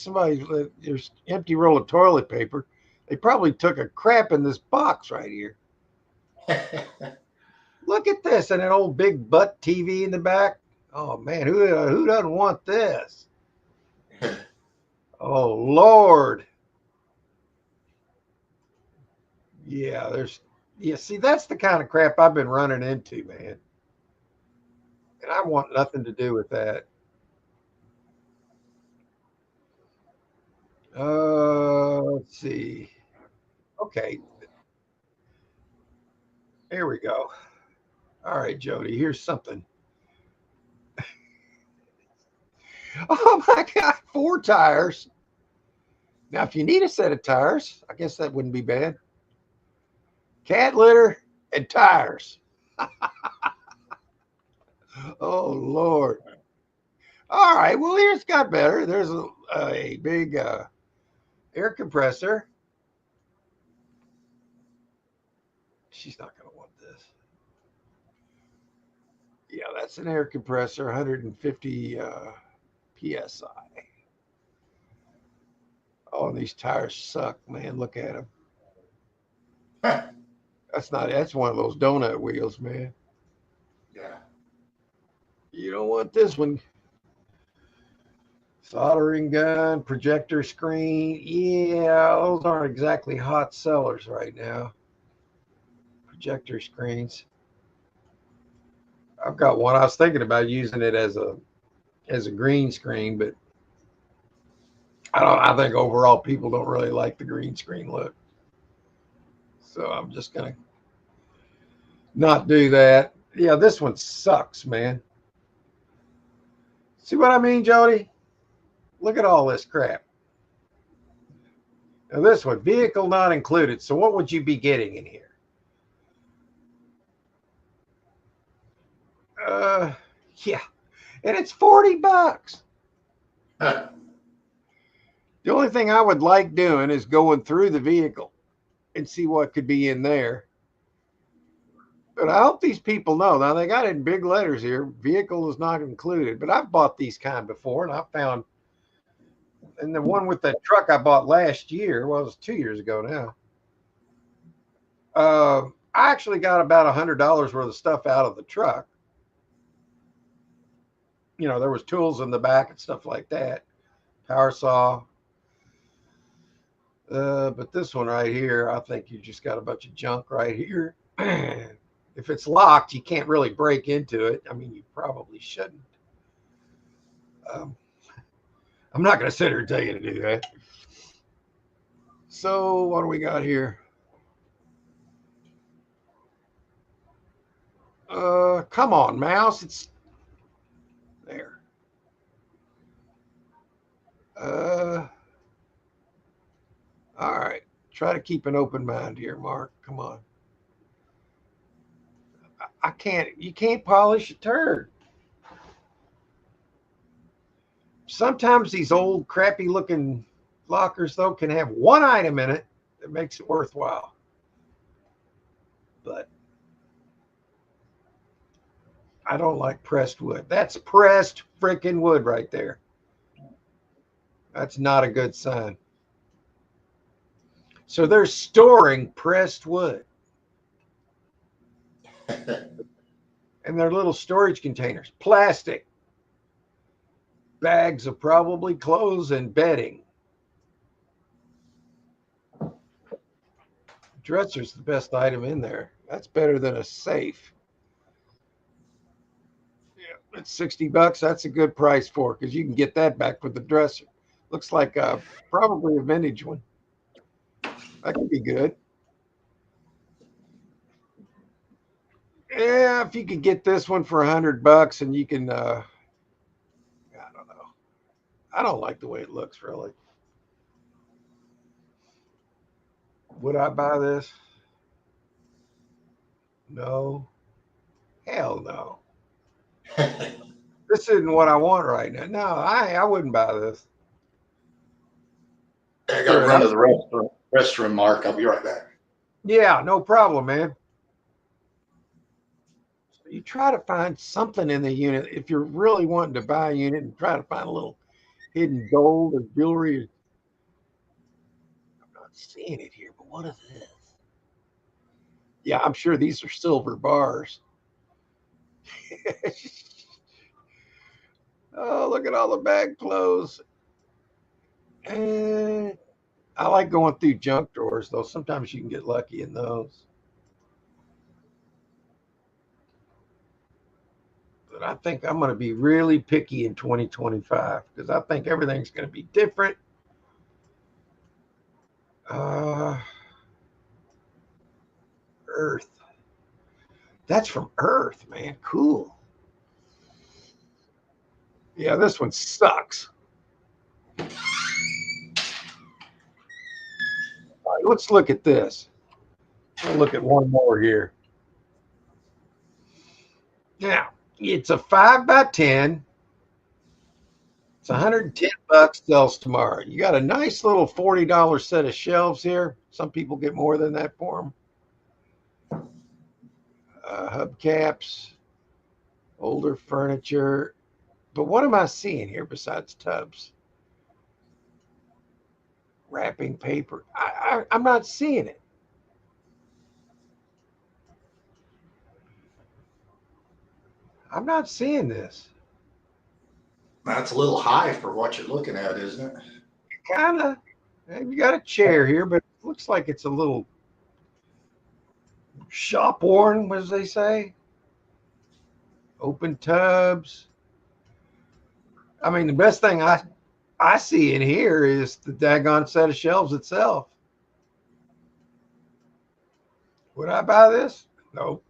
[SPEAKER 1] there's empty roll of toilet paper. They probably took a crap in this box right here. Look at this, and an old big butt TV in the back. Oh man, who doesn't want this? Oh Lord. Yeah, see, that's the kind of crap I've been running into, man. And I want nothing to do with that. Let's see. Okay, there we go. All right, Jody, here's something. Oh my God, 4 tires. Now, if you need a set of tires, I guess that wouldn't be bad. Cat litter and tires. Oh Lord. All right, well, here's got better. There's a big air compressor. She's not going to want this. Yeah, that's an air compressor, 150 psi. Oh, these tires suck, man. Look at them. That's one of those donut wheels, man.
[SPEAKER 2] Yeah.
[SPEAKER 1] You don't want this one. Soldering gun, projector screen. Yeah, those aren't exactly hot sellers right now. Projector screens. I've got one. I was thinking about using it as a green screen, but I think overall people don't really like the green screen look. So I'm just gonna not do that. Yeah, this one sucks, man. See what I mean, Jody? Look at all this crap. Now this one, vehicle not included. So what would you be getting in here? Yeah, and it's $40. The only thing I would like doing is going through the vehicle and see what could be in there. But I hope these people know. Now they got it in big letters here. Vehicle is not included. But I've bought these kind before, and I found, and the one with that truck I bought last year, well, it was 2 years ago now. I actually got about $100 worth of stuff out of the truck. You know, there was tools in the back and stuff like that. Power saw. But this one right here, I think you just got a bunch of junk right here. If it's locked, you can't really break into it. I mean, you probably shouldn't. I'm not going to sit here and tell you to do that. So what do we got here? Come on, mouse. It's there. All right. Try to keep an open mind here, Mark. Come on. I can't. You can't polish a turd. Sometimes these old, crappy-looking lockers, though, can have one item in it that makes it worthwhile. But I don't like pressed wood. That's pressed freaking wood right there. That's not a good sign. So they're storing pressed wood. And they're little storage containers, plastic, bags of probably clothes and bedding. Dresser's the best item in there. That's better than a safe. Yeah, it's $60. That's a good price for it because you can get that back with the dresser. Looks like probably a vintage one. That could be good. Yeah, if you could get this one for $100 and you can, I don't know. I don't like the way it looks really. Would I buy this? No. Hell no. This isn't what I want right now. No, I wouldn't buy this.
[SPEAKER 2] I got to run to the restroom, Mark. I'll be right back.
[SPEAKER 1] Yeah, no problem, man. You try to find something in the unit if you're really wanting to buy a unit and try to find a little hidden gold or jewelry. I'm not seeing it here, but what is this? Yeah, I'm sure these are silver bars. Oh, look at all the bag clothes. And I like going through junk drawers, though. Sometimes you can get lucky in those. But I think I'm going to be really picky in 2025 because I think everything's going to be different. Earth. That's from Earth, man. Cool. Yeah, this one sucks. All right, let's look at this. We'll look at one more here. Now, it's a 5x10. It's $110, sells tomorrow. You got a nice little $40 set of shelves here. Some people get more than that for them. Hubcaps, older furniture. But what am I seeing here besides tubs? Wrapping paper. I'm not seeing it. I'm not seeing this.
[SPEAKER 2] That's a little high for what you're looking at, isn't it?
[SPEAKER 1] Kind of. You got a chair here, but it looks like it's a little shop worn, as they say. Open tubs. I mean, the best thing I see in here is the daggone set of shelves itself. Would I buy this? Nope.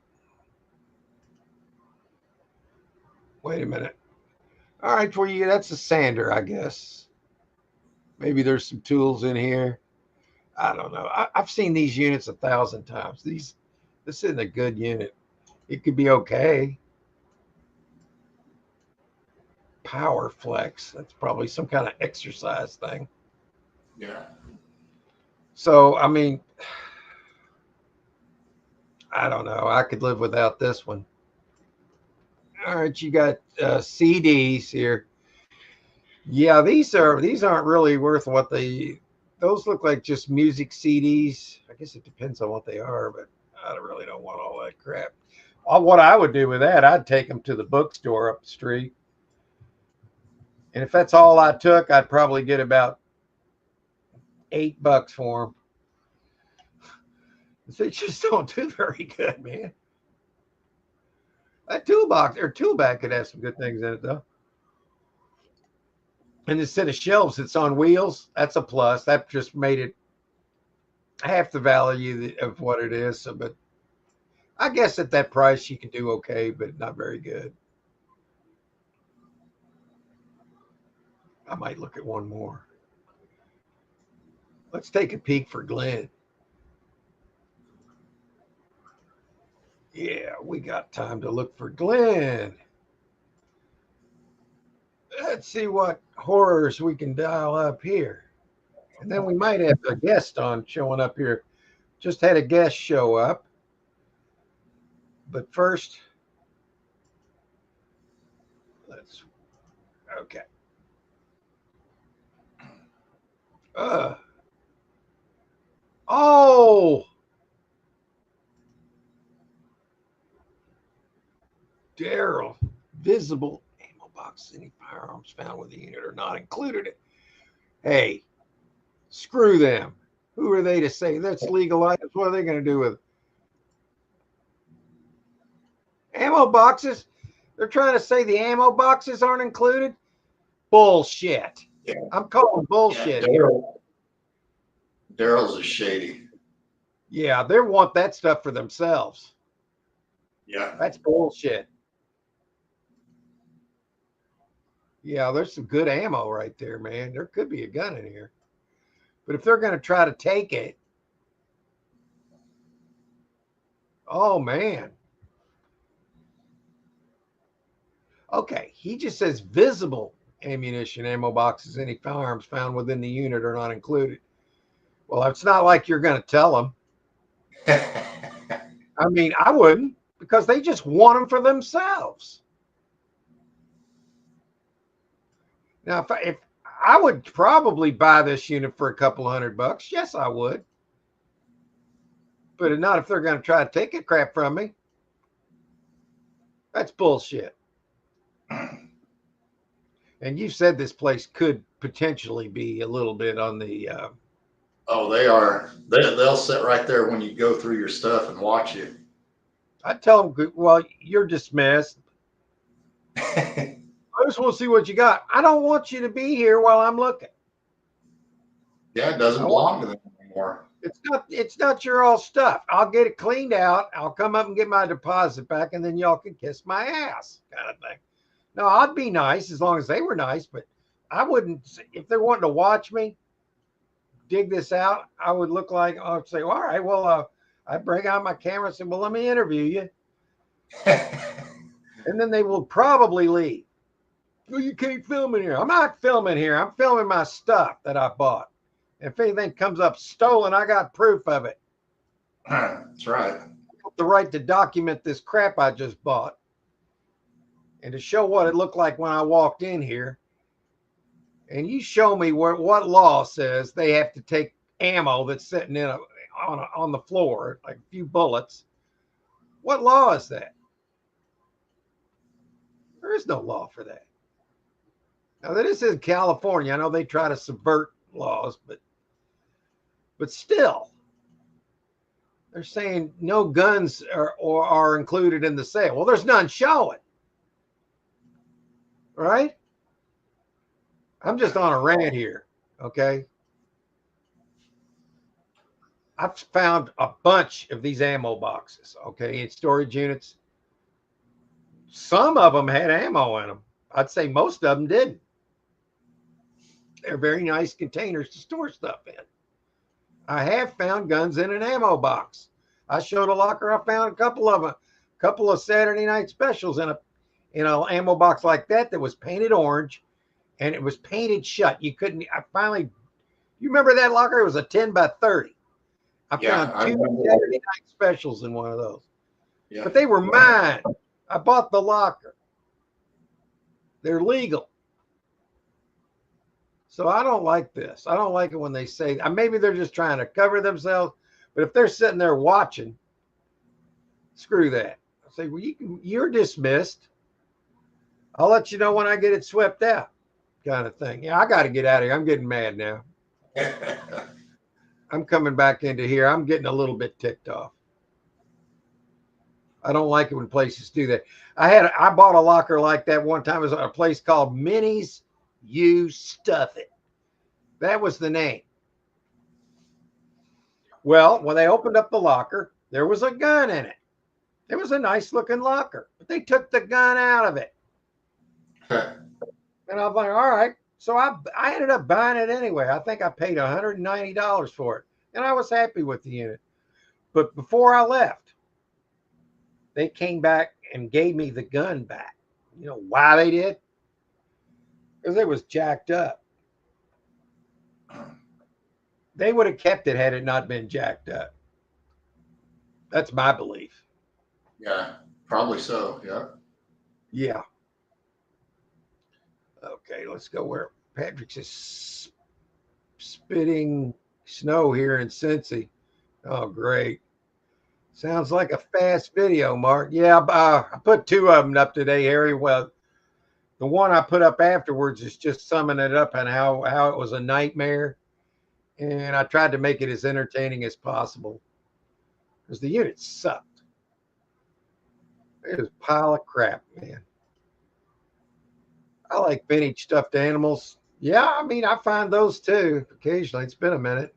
[SPEAKER 1] Wait a minute. All right, for you, that's a sander, I guess. Maybe there's some tools in here. I don't know. I've seen these units 1,000 times. This isn't a good unit. It could be okay. Power flex. That's probably some kind of exercise thing.
[SPEAKER 2] Yeah.
[SPEAKER 1] So, I mean, I don't know. I could live without this one. All right, you got CDs here. Yeah, these aren't really worth what those look like just music CDs. I guess it depends on what they are, but I really don't want all that crap. What I would do with that, I'd take them to the bookstore up the street. And if that's all I took, I'd probably get about $8 for them. They just don't do very good, man. That toolbox or tool bag could have some good things in it, though. And instead of shelves, it's on wheels. That's a plus. That just made it half the value of what it is. So, but I guess at that price you can do okay, but not very good. I might look at one more. Let's take a peek for Glenn. Yeah, we got time to look for Glenn. Let's see what horrors we can dial up here. And then we might have a guest on showing up here. Just had a guest show up. But first, okay. Oh, Daryl, visible ammo box. Any firearms found with the unit are not included. Hey, screw them. Who are they to say that's legal items? What are they going to do with it? Ammo boxes? They're trying to say the ammo boxes aren't included? Bullshit.
[SPEAKER 2] Yeah.
[SPEAKER 1] I'm calling bullshit.
[SPEAKER 2] Yeah, Daryl's a shady.
[SPEAKER 1] Yeah, they want that stuff for themselves.
[SPEAKER 2] Yeah.
[SPEAKER 1] That's bullshit. Yeah, there's some good ammo right there, man. There could be a gun in here. But if they're going to try to take it, oh, man. Okay, he just says visible ammunition, ammo boxes, any firearms found within the unit are not included. Well, it's not like you're going to tell them. I mean, I wouldn't, because they just want them for themselves. Now, if I would probably buy this unit for a couple $100, yes, I would. But not if they're going to try to take it crap from me. That's bullshit. And you said this place could potentially be a little bit on the.
[SPEAKER 2] Oh, they are. They'll sit right there when you go through your stuff and watch you.
[SPEAKER 1] I tell them, well, you're dismissed. I just want to see what you got. I don't want you to be here while I'm looking.
[SPEAKER 2] Yeah, it doesn't belong to them anymore.
[SPEAKER 1] It's not your all stuff. I'll get it cleaned out. I'll come up and get my deposit back, and then y'all can kiss my ass, kind of thing. No, I'd be nice as long as they were nice, but I wouldn't. If they're wanting to watch me dig this out, I would look like I'd say, well, all right, well, I'd bring out my camera and say, well, let me interview you. And then they will probably leave. Well, you can't film in here. I'm not filming here. I'm filming my stuff that I bought. If anything comes up stolen, I got proof of it.
[SPEAKER 2] That's right. I
[SPEAKER 1] got the right to document this crap I just bought and to show what it looked like when I walked in here. And you show me what law says they have to take ammo that's sitting in on the floor, like a few bullets. What law is that? There is no law for that. Now, that is in California. I know they try to subvert laws, but still, they're saying no guns are included in the sale. Well, there's none showing, right? I'm just on a rant here, okay? I've found a bunch of these ammo boxes, okay, in storage units. Some of them had ammo in them. I'd say most of them didn't. They're very nice containers to store stuff in. I have found guns in an ammo box. I showed a locker. I found a couple of Saturday night specials in an ammo box like that was painted orange, and it was painted shut. You couldn't. You remember that locker? It was a 10 by 30. I found two Saturday night specials in one of those. Yeah. But they were mine. I bought the locker. They're legal. So I don't like this. I don't like it when they say, maybe they're just trying to cover themselves. But if they're sitting there watching, screw that. I say, well, you're dismissed. I'll let you know when I get it swept out, kind of thing. Yeah, I got to get out of here. I'm getting mad now. I'm coming back into here. I'm getting a little bit ticked off. I don't like it when places do that. I bought a locker like that one time. It was at a place called Minnie's You Stuff It. That was the name. Well, when they opened up the locker, there was a gun in it. It was a nice looking locker, but they took the gun out of it. And I'm like, all right. So I ended up buying it anyway. I think I paid $190 for it. And I was happy with the unit. But before I left, they came back and gave me the gun back. You know why they did? Because it was jacked up. They would have kept it had it not been jacked up. That's my belief.
[SPEAKER 2] Yeah, probably so. Yeah.
[SPEAKER 1] Yeah. Okay, let's go where Patrick's is spitting snow here in Cincy. Oh, great. Sounds like a fast video, Mark. Yeah, I put two of them up today, Harry. Well, the one I put up afterwards is just summing it up and how it was a nightmare. And I tried to make it as entertaining as possible because the unit sucked. It was a pile of crap, man. I like vintage stuffed animals. Yeah, I mean, I find those too occasionally. It's been a minute.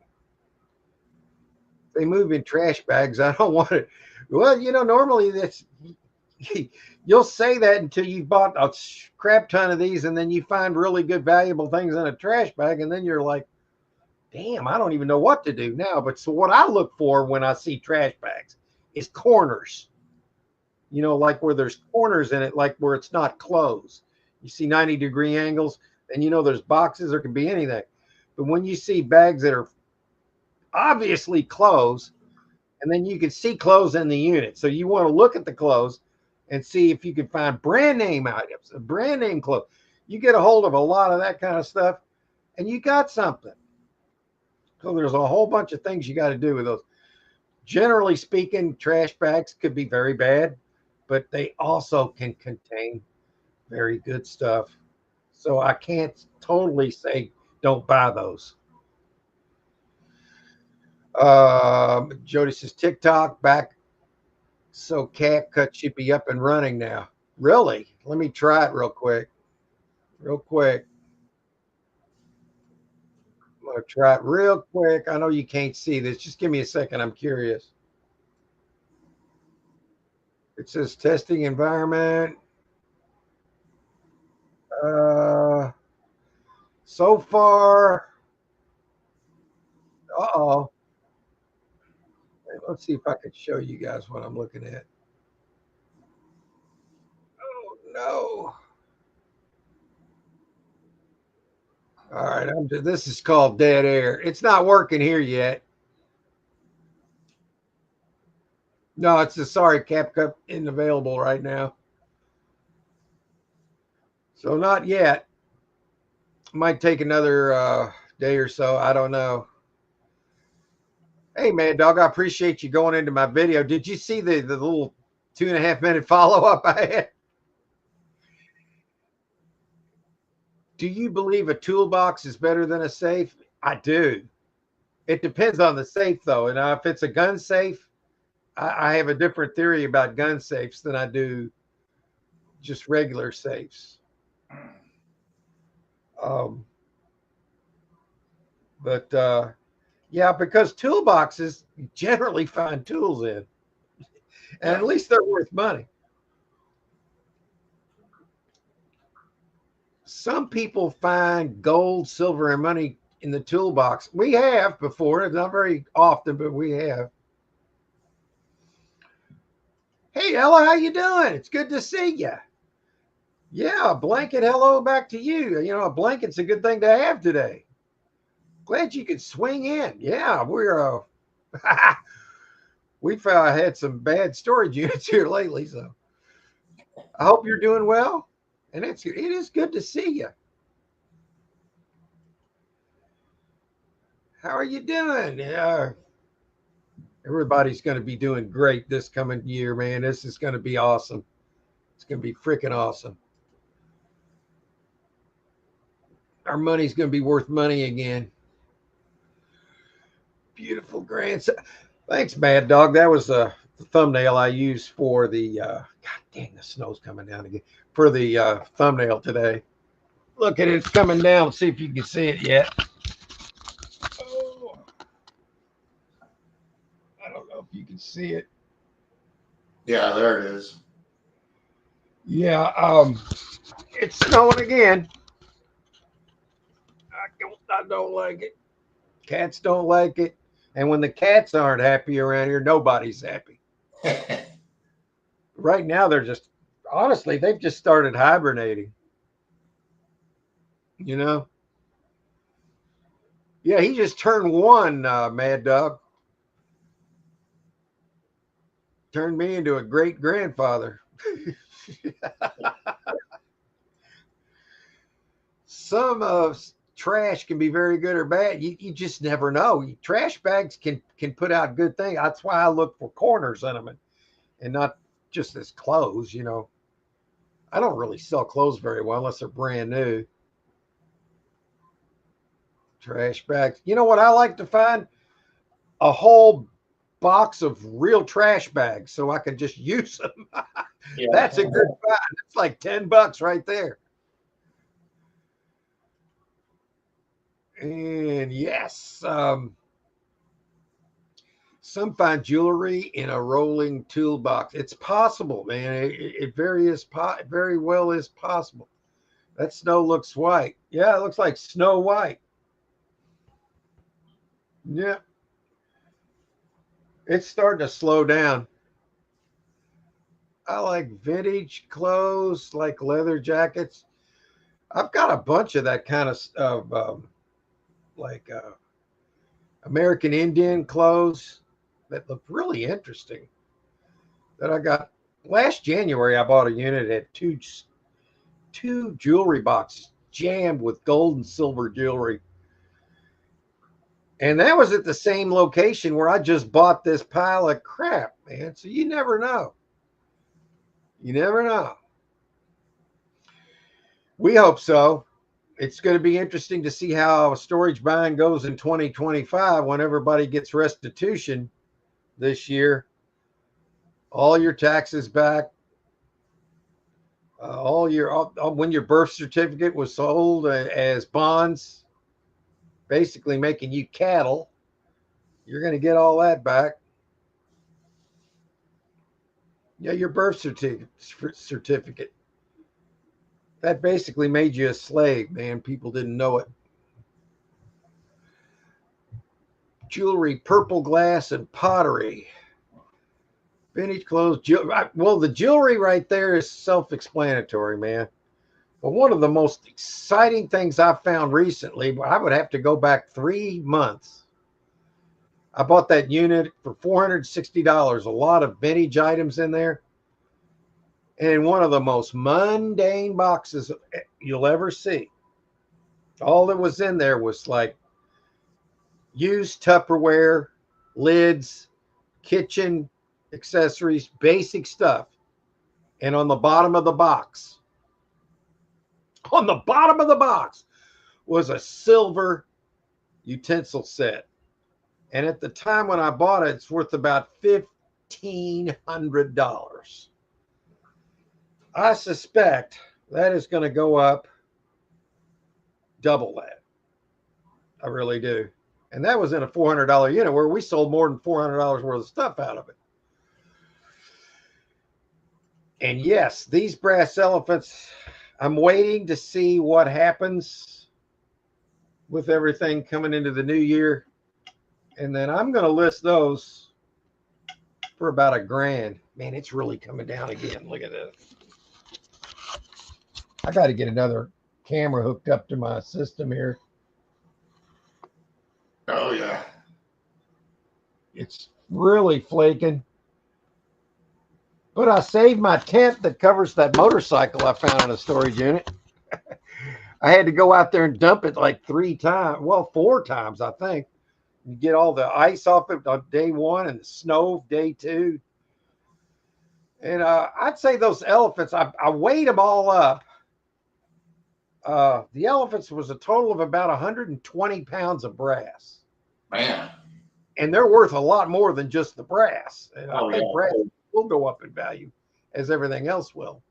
[SPEAKER 1] They move in trash bags. I don't want it. Well, you know, normally that's you'll say that until you've bought a crap ton of these, and then you find really good, valuable things in a trash bag, and then you're like, damn, I don't even know what to do now. But so what I look for when I see trash bags is corners. You know, like where there's corners in it, like where it's not closed. You see 90-degree angles, and you know there's boxes, there can be anything. But when you see bags that are obviously closed, and then you can see clothes in the unit. So you want to look at the clothes and see if you can find brand name items, brand name clothes. You get a hold of a lot of that kind of stuff, and you got something. So there's a whole bunch of things you got to do with those. Generally speaking, trash bags could be very bad, but they also can contain very good stuff. So I can't totally say don't buy those. Jody says TikTok back, so CapCut should be up and running now. Really? Let me try it real quick. Real quick. I'm gonna try it real quick. I know you can't see this. Just give me a second. I'm curious. It says testing environment. Uh, so far. Uh-oh. Let's see if I can show you guys what I'm looking at. Oh no. All right, this is called dead air. It's not working here yet. No, it's a sorry, CapCut isn't available right now. So not yet. Might take another day or so. I don't know. Hey, man, dog, I appreciate you going into my video. Did you see the little 2.5-minute follow-up I had? Do you believe a toolbox is better than a safe? I do. It depends on the safe, though. And if it's a gun safe, I have a different theory about gun safes than I do just regular safes. Yeah, because toolboxes you generally find tools in, and at least they're worth money. Some people find gold, silver, and money in the toolbox. We have before, not very often, but we have. Hey, Ella, how you doing? It's good to see you. Yeah, blanket. Hello back to you. You know, a blanket's a good thing to have today. Glad you could swing in. Yeah, we've had some bad storage units here lately, so I hope you're doing well. And it is good to see you. How are you doing? Yeah, everybody's going to be doing great this coming year, man. This is going to be awesome. It's going to be freaking awesome. Our money's going to be worth money again. Beautiful grandson. Thanks, Mad Dog. That was the thumbnail I used for the God dang, the snow's coming down again. For the thumbnail today. Look at it, it's coming down. Let's see if you can see it yet. Oh. I don't know if you can see it.
[SPEAKER 2] Yeah, there it is.
[SPEAKER 1] Yeah, it's snowing again. I don't like it. Cats don't like it. And when the cats aren't happy around here, nobody's happy. Right now, they're just, honestly, they've just started hibernating. You know? Yeah, he just turned one, Mad Dog. Turned me into a great grandfather. Some trash can be very good or bad. You just never know. Trash bags can put out good things. That's why I look for corners in them and not just as clothes. You know, I don't really sell clothes very well unless they're brand new. Trash bags. You know what I like to find? A whole box of real trash bags so I can just use them.
[SPEAKER 2] Yeah.
[SPEAKER 1] That's a good find. It's like $10 right there. And yes, some find jewelry in a rolling toolbox. It's possible, man. It very well is possible. That snow looks white. Yeah, it looks like Snow White. Yeah, it's starting to slow down. I like vintage clothes, like leather jackets. I've got a bunch of that kind of stuff, like American Indian clothes that look really interesting. That I got last January. I bought a unit at two jewelry boxes jammed with gold and silver jewelry. And that was at the same location where I just bought this pile of crap, man. So you never know. You never know. We hope so. It's going to be interesting to see how storage buying goes in 2025 when everybody gets restitution this year. All your taxes back, when your birth certificate was sold as bonds, basically making you cattle, you're going to get all that back. Yeah, your birth certificate. That basically made you a slave, man. People didn't know it. Jewelry, purple glass, and pottery. Vintage clothes. Well, the jewelry right there is self-explanatory, man. But one of the most exciting things I found recently, I would have to go back 3 months. I bought that unit for $460. A lot of vintage items in there. And one of the most mundane boxes you'll ever see. All that was in there was like used Tupperware, lids, kitchen accessories, basic stuff. And on the bottom of the box was a silver utensil set. And at the time when I bought it, it's worth about $1,500. I suspect that is going to go up double that. I really do. And that was in a $400 unit where we sold more than $400 worth of stuff out of it. And yes, these brass elephants, I'm waiting to see what happens with everything coming into the new year. And then I'm going to list those for about $1,000. Man, it's really coming down again. Look at this. I got to get another camera hooked up to my system here.
[SPEAKER 2] Oh yeah.
[SPEAKER 1] It's really flaking. But I saved my tent that covers that motorcycle I found in a storage unit. I had to go out there and dump it like 3 times. Well, 4 times, I think. You get all the ice off it on day 1 and the snow day 2. And I'd say those elephants, I weighed them all up. The elephants was a total of about 120 pounds of brass.
[SPEAKER 2] Man.
[SPEAKER 1] And they're worth a lot more than just the brass. And I think
[SPEAKER 2] yeah.
[SPEAKER 1] brass will go up in value as everything else will.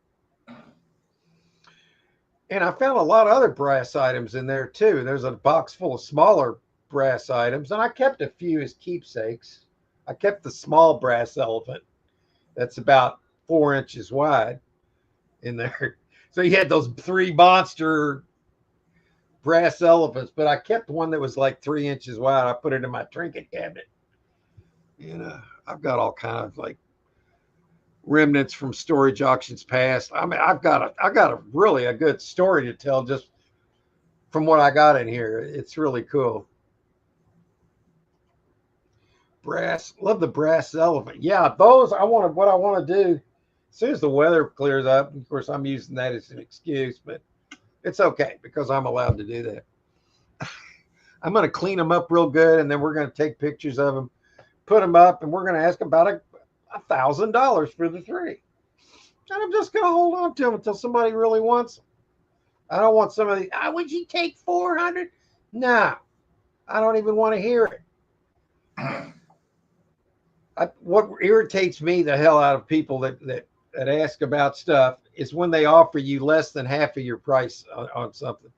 [SPEAKER 1] And I found a lot of other brass items in there too. There's a box full of smaller brass items, and I kept a few as keepsakes. I kept the small brass elephant that's about 4 inches wide in there. So you had those three monster brass elephants, but I kept one that was like 3 inches wide. I put it in my trinket cabinet. And I've got all kind of like remnants from storage auctions past. I mean, I got a really a good story to tell just from what I got in here. It's really cool. Brass, love the brass elephant. Yeah, those I want to. What I want to do as soon as the weather clears up. Of course, I'm using that as an excuse, but it's okay because I'm allowed to do that. I'm going to clean them up real good, and then we're going to take pictures of them, put them up, and we're going to ask about $1,000 for the three. And I'm just going to hold on to them until somebody really wants them. I don't want somebody. Would you take 400? No, I don't even want to hear it. What irritates me the hell out of people that ask about stuff is when they offer you less than half of your price on something.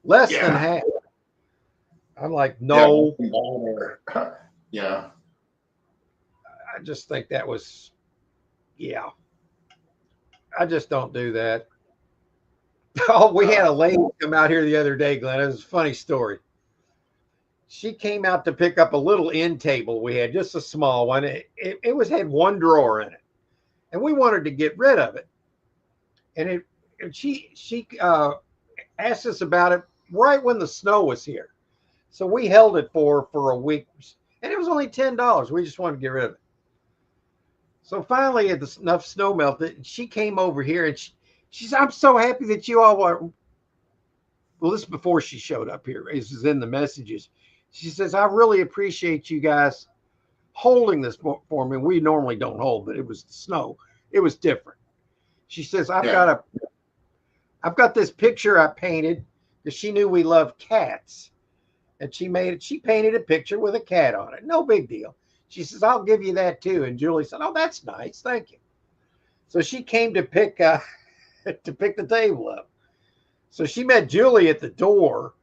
[SPEAKER 1] Less than half. I'm like, no.
[SPEAKER 2] Yeah.
[SPEAKER 1] I just think that was, yeah. I just don't do that. Oh, we had a lady come out here the other day, Glenn. It was a funny story. She came out to pick up a little end table we had, just a small one. It was had one drawer in it, and we wanted to get rid of it. And she asked us about it right when the snow was here, so we held it for a week, and it was only $10. We just wanted to get rid of it. So finally, enough snow melted, she came over here and she said, "I'm so happy that you all were." Well, this is before she showed up here. This is in the messages. She says, "I really appreciate you guys holding this for me. We normally don't hold, but it was the snow. It was different." She says, I've got this picture I painted because she knew we love cats. And she painted a picture with a cat on it. No big deal. She says, "I'll give you that too." And Julie said, "Oh, that's nice. Thank you." So she came to pick the table up. So she met Julie at the door.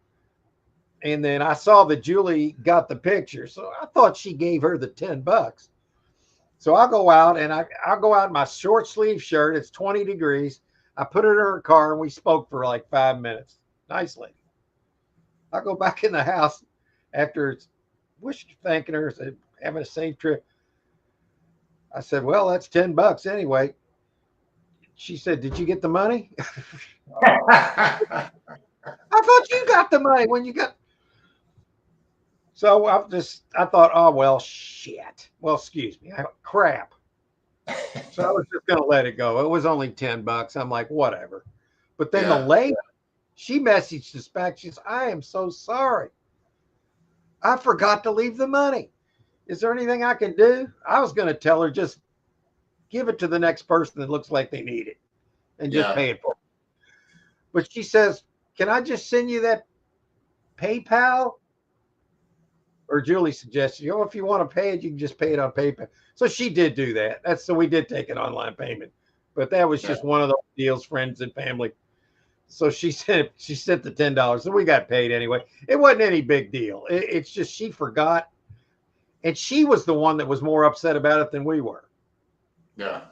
[SPEAKER 1] And then I saw that Julie got the picture. So I thought she gave her the $10. So I'll go out and I'll go out in my short sleeve shirt. It's 20 degrees. I put it in her car and we spoke for like 5 minutes. Nice lady. I go back in the house after thanking her, said, "Having a safe trip." I said, "Well, that's $10 anyway." She said, "Did you get the money?" I thought you got the money when you got. So I thought, oh, well, shit. Well, excuse me. Crap. So I was just going to let it go. It was only $10. I'm like, whatever. But then the lady, she messaged us back. She says, "I am so sorry. I forgot to leave the money. Is there anything I can do?" I was going to tell her, just give it to the next person that looks like they need it and just pay it for it. But she says, "Can I just send you that PayPal?" Or Julie suggested, if you want to pay it, you can just pay it on PayPal. So she did do that. So we did take an online payment, but that was just one of those deals, friends and family. So she sent the $10, and we got paid anyway. It wasn't any big deal. It's just she forgot, and she was the one that was more upset about it than we were.
[SPEAKER 2] Yeah.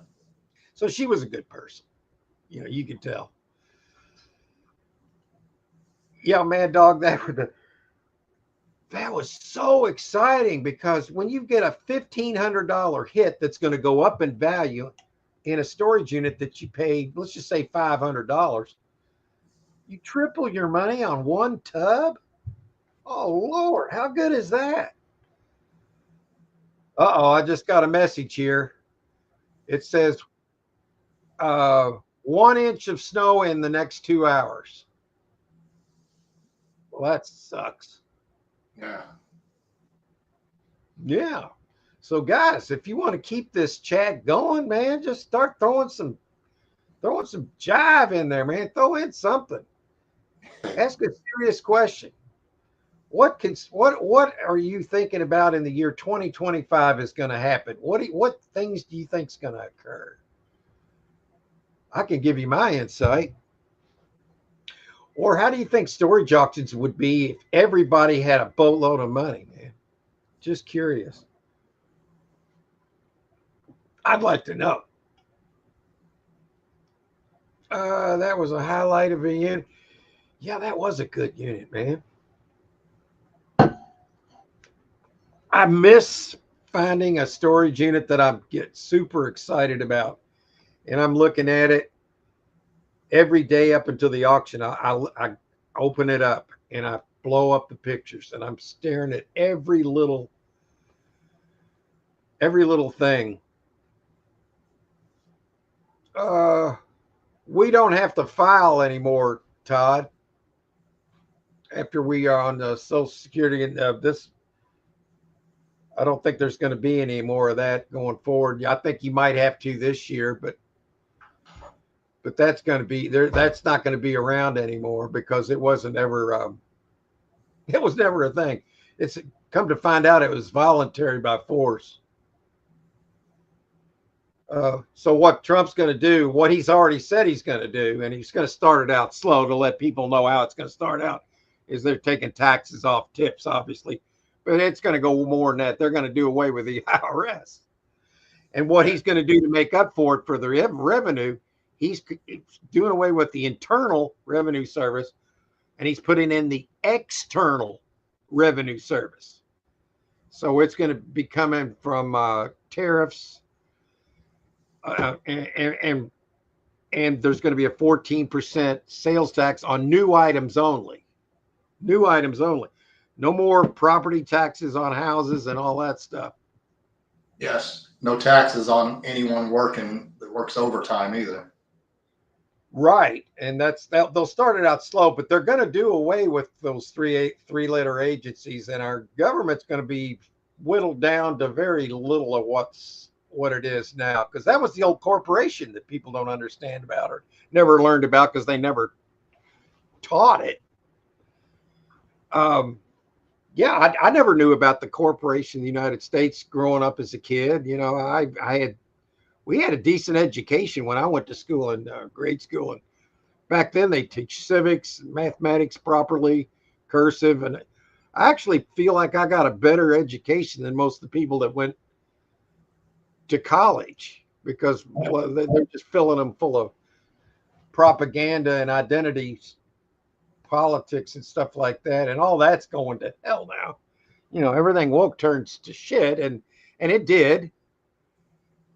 [SPEAKER 1] So she was a good person. You could tell. Yeah, Mad Dog, that was so exciting because when you get a $1,500 hit that's going to go up in value in a storage unit that you paid, let's just say $500, you triple your money on one tub. Oh, Lord, how good is that? I just got a message here. It says 1 inch of snow in the next 2 hours. Well, that sucks.
[SPEAKER 2] Yeah.
[SPEAKER 1] Yeah. So guys, if you want to keep this chat going, man, just start throwing some jive in there, man. Throw in something. Ask a serious question. What are you thinking about in the year 2025 is going to happen? What things do you think is going to occur? I can give you my insight. Or how do you think storage auctions would be if everybody had a boatload of money, man? Just curious. I'd like to know. That was a highlight of a unit. Yeah, that was a good unit, man. I miss finding a storage unit that I get super excited about, and I'm looking at it every day up until the auction. I open it up and I blow up the pictures, and I'm staring at every little thing. Uh, we don't have to file anymore, Todd. After we are on the Social Security and this, I don't think there's going to be any more of that going forward. I think you might have to this year, but that's going to be there. That's not going to be around anymore because it wasn't ever. It was never a thing. It's come to find out it was voluntary by force. So what Trump's going to do, what he's already said he's going to do, and he's going to start it out slow to let people know how it's going to start out, is they're taking taxes off tips, obviously, but it's going to go more than that. They're going to do away with the IRS, and what he's going to do to make up for it for the revenue, he's doing away with the Internal Revenue Service, and he's putting in the External Revenue Service. So it's going to be coming from tariffs. And there's going to be a 14% sales tax on new items only. New items only. No more property taxes on houses and all that stuff.
[SPEAKER 2] Yes. No taxes on anyone that works overtime either.
[SPEAKER 1] Right. And they'll start it out slow, but they're going to do away with those three-letter agencies, and our government's going to be whittled down to very little of what it is now, because that was the old corporation that people don't understand about or never learned about because they never taught it. Yeah, I never knew about the corporation in the United States growing up as a kid. You know, we had a decent education when I went to school in grade school, and back then they teach civics, mathematics properly, cursive, and I actually feel like I got a better education than most of the people that went to college, because they're just filling them full of propaganda and identity politics and stuff like that, and all that's going to hell now. You know, everything woke turns to shit, and it did.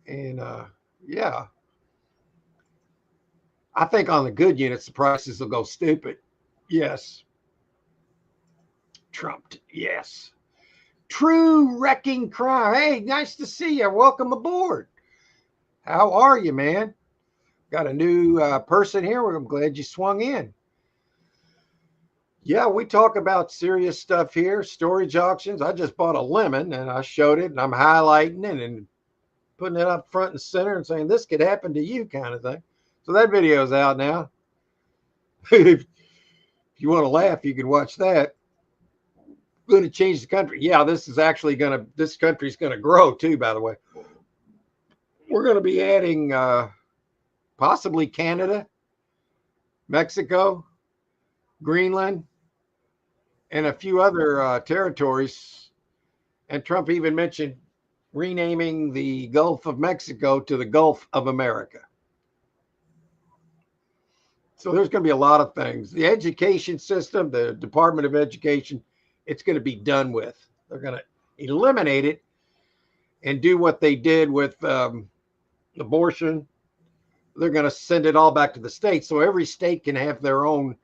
[SPEAKER 1] And yeah, I think on the good units the prices will go stupid. Yes. Trump. Yes. True Wrecking Crime. Hey, nice to see you. Welcome aboard. How are you, man? Got a new person here. I'm glad you swung in. Yeah, we talk about serious stuff here. Storage auctions. I just bought a lemon and I showed it, and I'm highlighting it and putting it up front and center and saying this could happen to you, kind of thing. So that video's out now. If you want to laugh, you can watch that. Going to change the country. Yeah, this country's going to grow too, by the way. We're going to be adding possibly Canada, Mexico, Greenland, and a few other territories. And Trump even mentioned renaming the Gulf of Mexico to the Gulf of America. So there's going to be a lot of things. The education system, the Department of Education, it's going to be done with. They're going to eliminate it and do what they did with abortion. They're going to send it all back to the states, so every state can have their own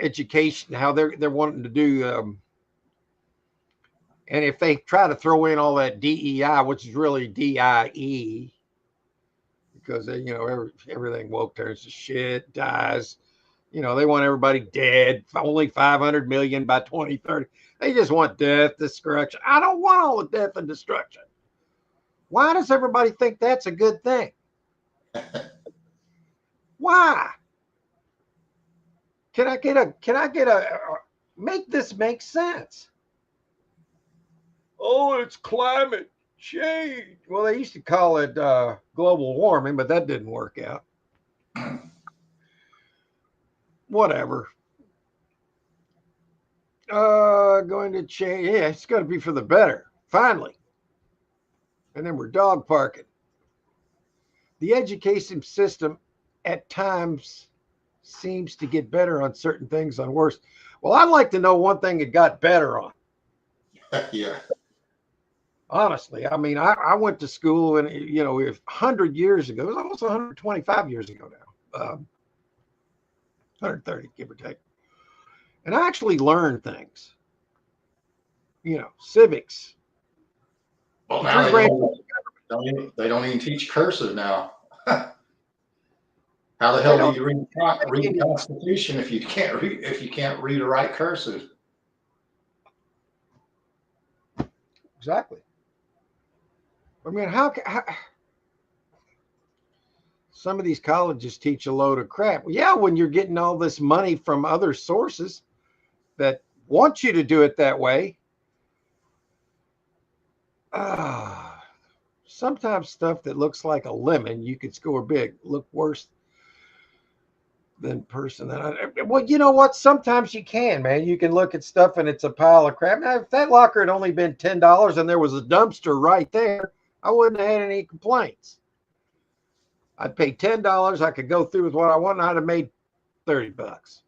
[SPEAKER 1] education, how they're wanting to do. And if they try to throw in all that DEI, which is really DIE, because everything woke turns to shit, dies. You know, they want everybody dead. Only 500 million by 2030. They just want death, destruction. I don't want all the death and destruction. Why does everybody think that's a good thing? Why? Can I get a make this make sense? Oh, it's climate change. Well, they used to call it global warming, but that didn't work out. Whatever. Going to change. Yeah, it's going to be for the better. Finally. And then we're dog parking. The education system at times seems to get better on certain things, on worse. Well, I'd like to know one thing it got better on.
[SPEAKER 2] Yeah.
[SPEAKER 1] Honestly, I mean, I went to school, and 100 years ago, it was almost 125 years ago now, 130, give or take. And I actually learned things, civics.
[SPEAKER 2] Well,
[SPEAKER 1] The
[SPEAKER 2] now
[SPEAKER 1] three
[SPEAKER 2] they
[SPEAKER 1] branches.
[SPEAKER 2] they don't even teach cursive now. How the
[SPEAKER 1] They
[SPEAKER 2] hell do
[SPEAKER 1] don't
[SPEAKER 2] you read the Constitution if you can't read or write cursive?
[SPEAKER 1] exactly. I mean, how some of these colleges teach a load of crap? Well, yeah, when you're getting all this money from other sources that want you to do it that way. Sometimes stuff that looks like a lemon, you could score big, look worse than person. Well, you know what? Sometimes you can, man. You can look at stuff and it's a pile of crap. Now, if that locker had only been $10 and there was a dumpster right there, I wouldn't have had any complaints. I'd pay $10. I could go through with what I want, and I'd have made $30.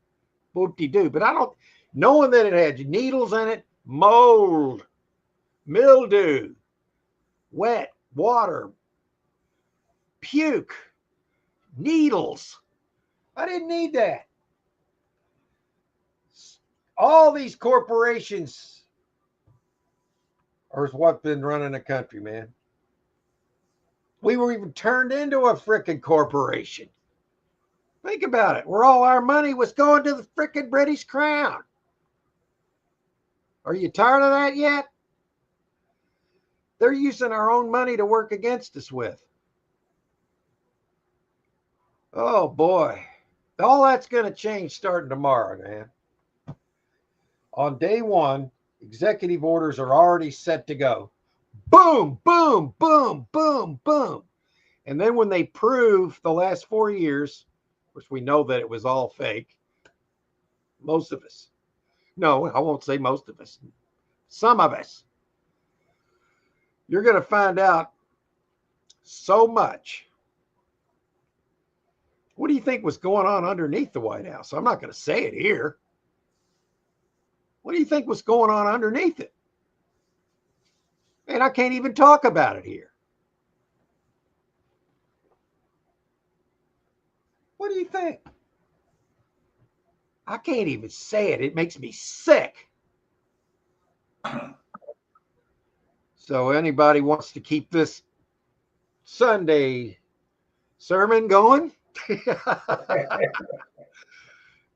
[SPEAKER 1] Whoop-de-doo. But I don't, knowing that it had needles in it, mold, mildew, wet, water, puke, needles. I didn't need that. All these corporations are what's been running the country, man. We were even turned into a freaking corporation. Think about it. Where all our money was going to the freaking British Crown. Are you tired of that yet? They're using our own money to work against us with. Oh boy. All that's going to change starting tomorrow, man. On day one, executive orders are already set to go. Boom, boom, boom, boom, boom. And then when they prove the last 4 years, which we know that it was all fake, most of us. No, I won't say most of us. Some of us. You're going to find out so much. What do you think was going on underneath the White House? I'm not going to say it here. What do you think was going on underneath it? And I can't even talk about it here. What do you think? I can't even say it. It makes me sick. So anybody wants to keep this Sunday sermon going?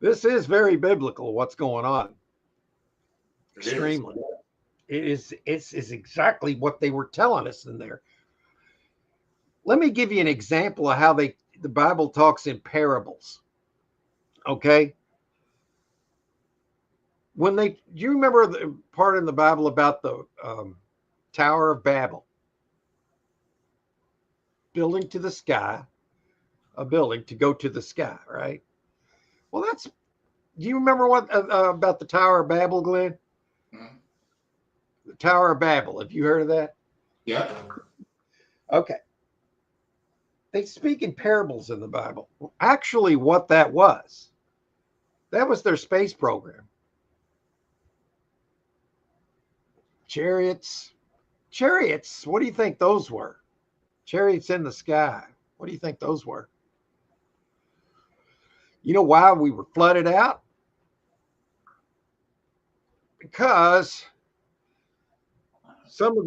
[SPEAKER 1] This is very biblical, what's going on. Extremely. It's exactly what they were telling us in there. Let me give you an example of how the Bible talks in parables. Okay. Do you remember the part in the Bible about the Tower of Babel? Building to the sky, a building to go to the sky, right? Well, do you remember what about the Tower of Babel, Glenn?
[SPEAKER 2] Mm-hmm.
[SPEAKER 1] The Tower of Babel. Have you heard of that?
[SPEAKER 2] Yeah.
[SPEAKER 1] Okay. They speak in parables in the Bible. Actually, what that was their space program. Chariots. What do you think those were? Chariots in the sky. What do you think those were? You know why we were flooded out? Because some of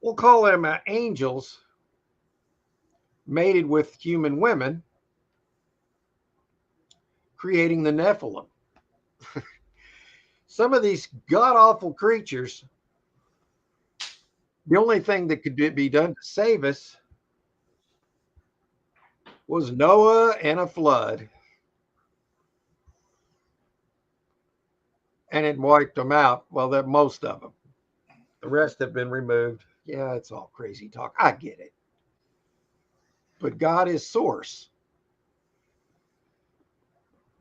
[SPEAKER 1] we'll call them angels, mated with human women, creating the Nephilim. Some of these god-awful creatures, the only thing that could be done to save us was Noah and a flood. And it wiped them out. Well, most of them. The rest have been removed. Yeah, it's all crazy talk. I get it. But God is source.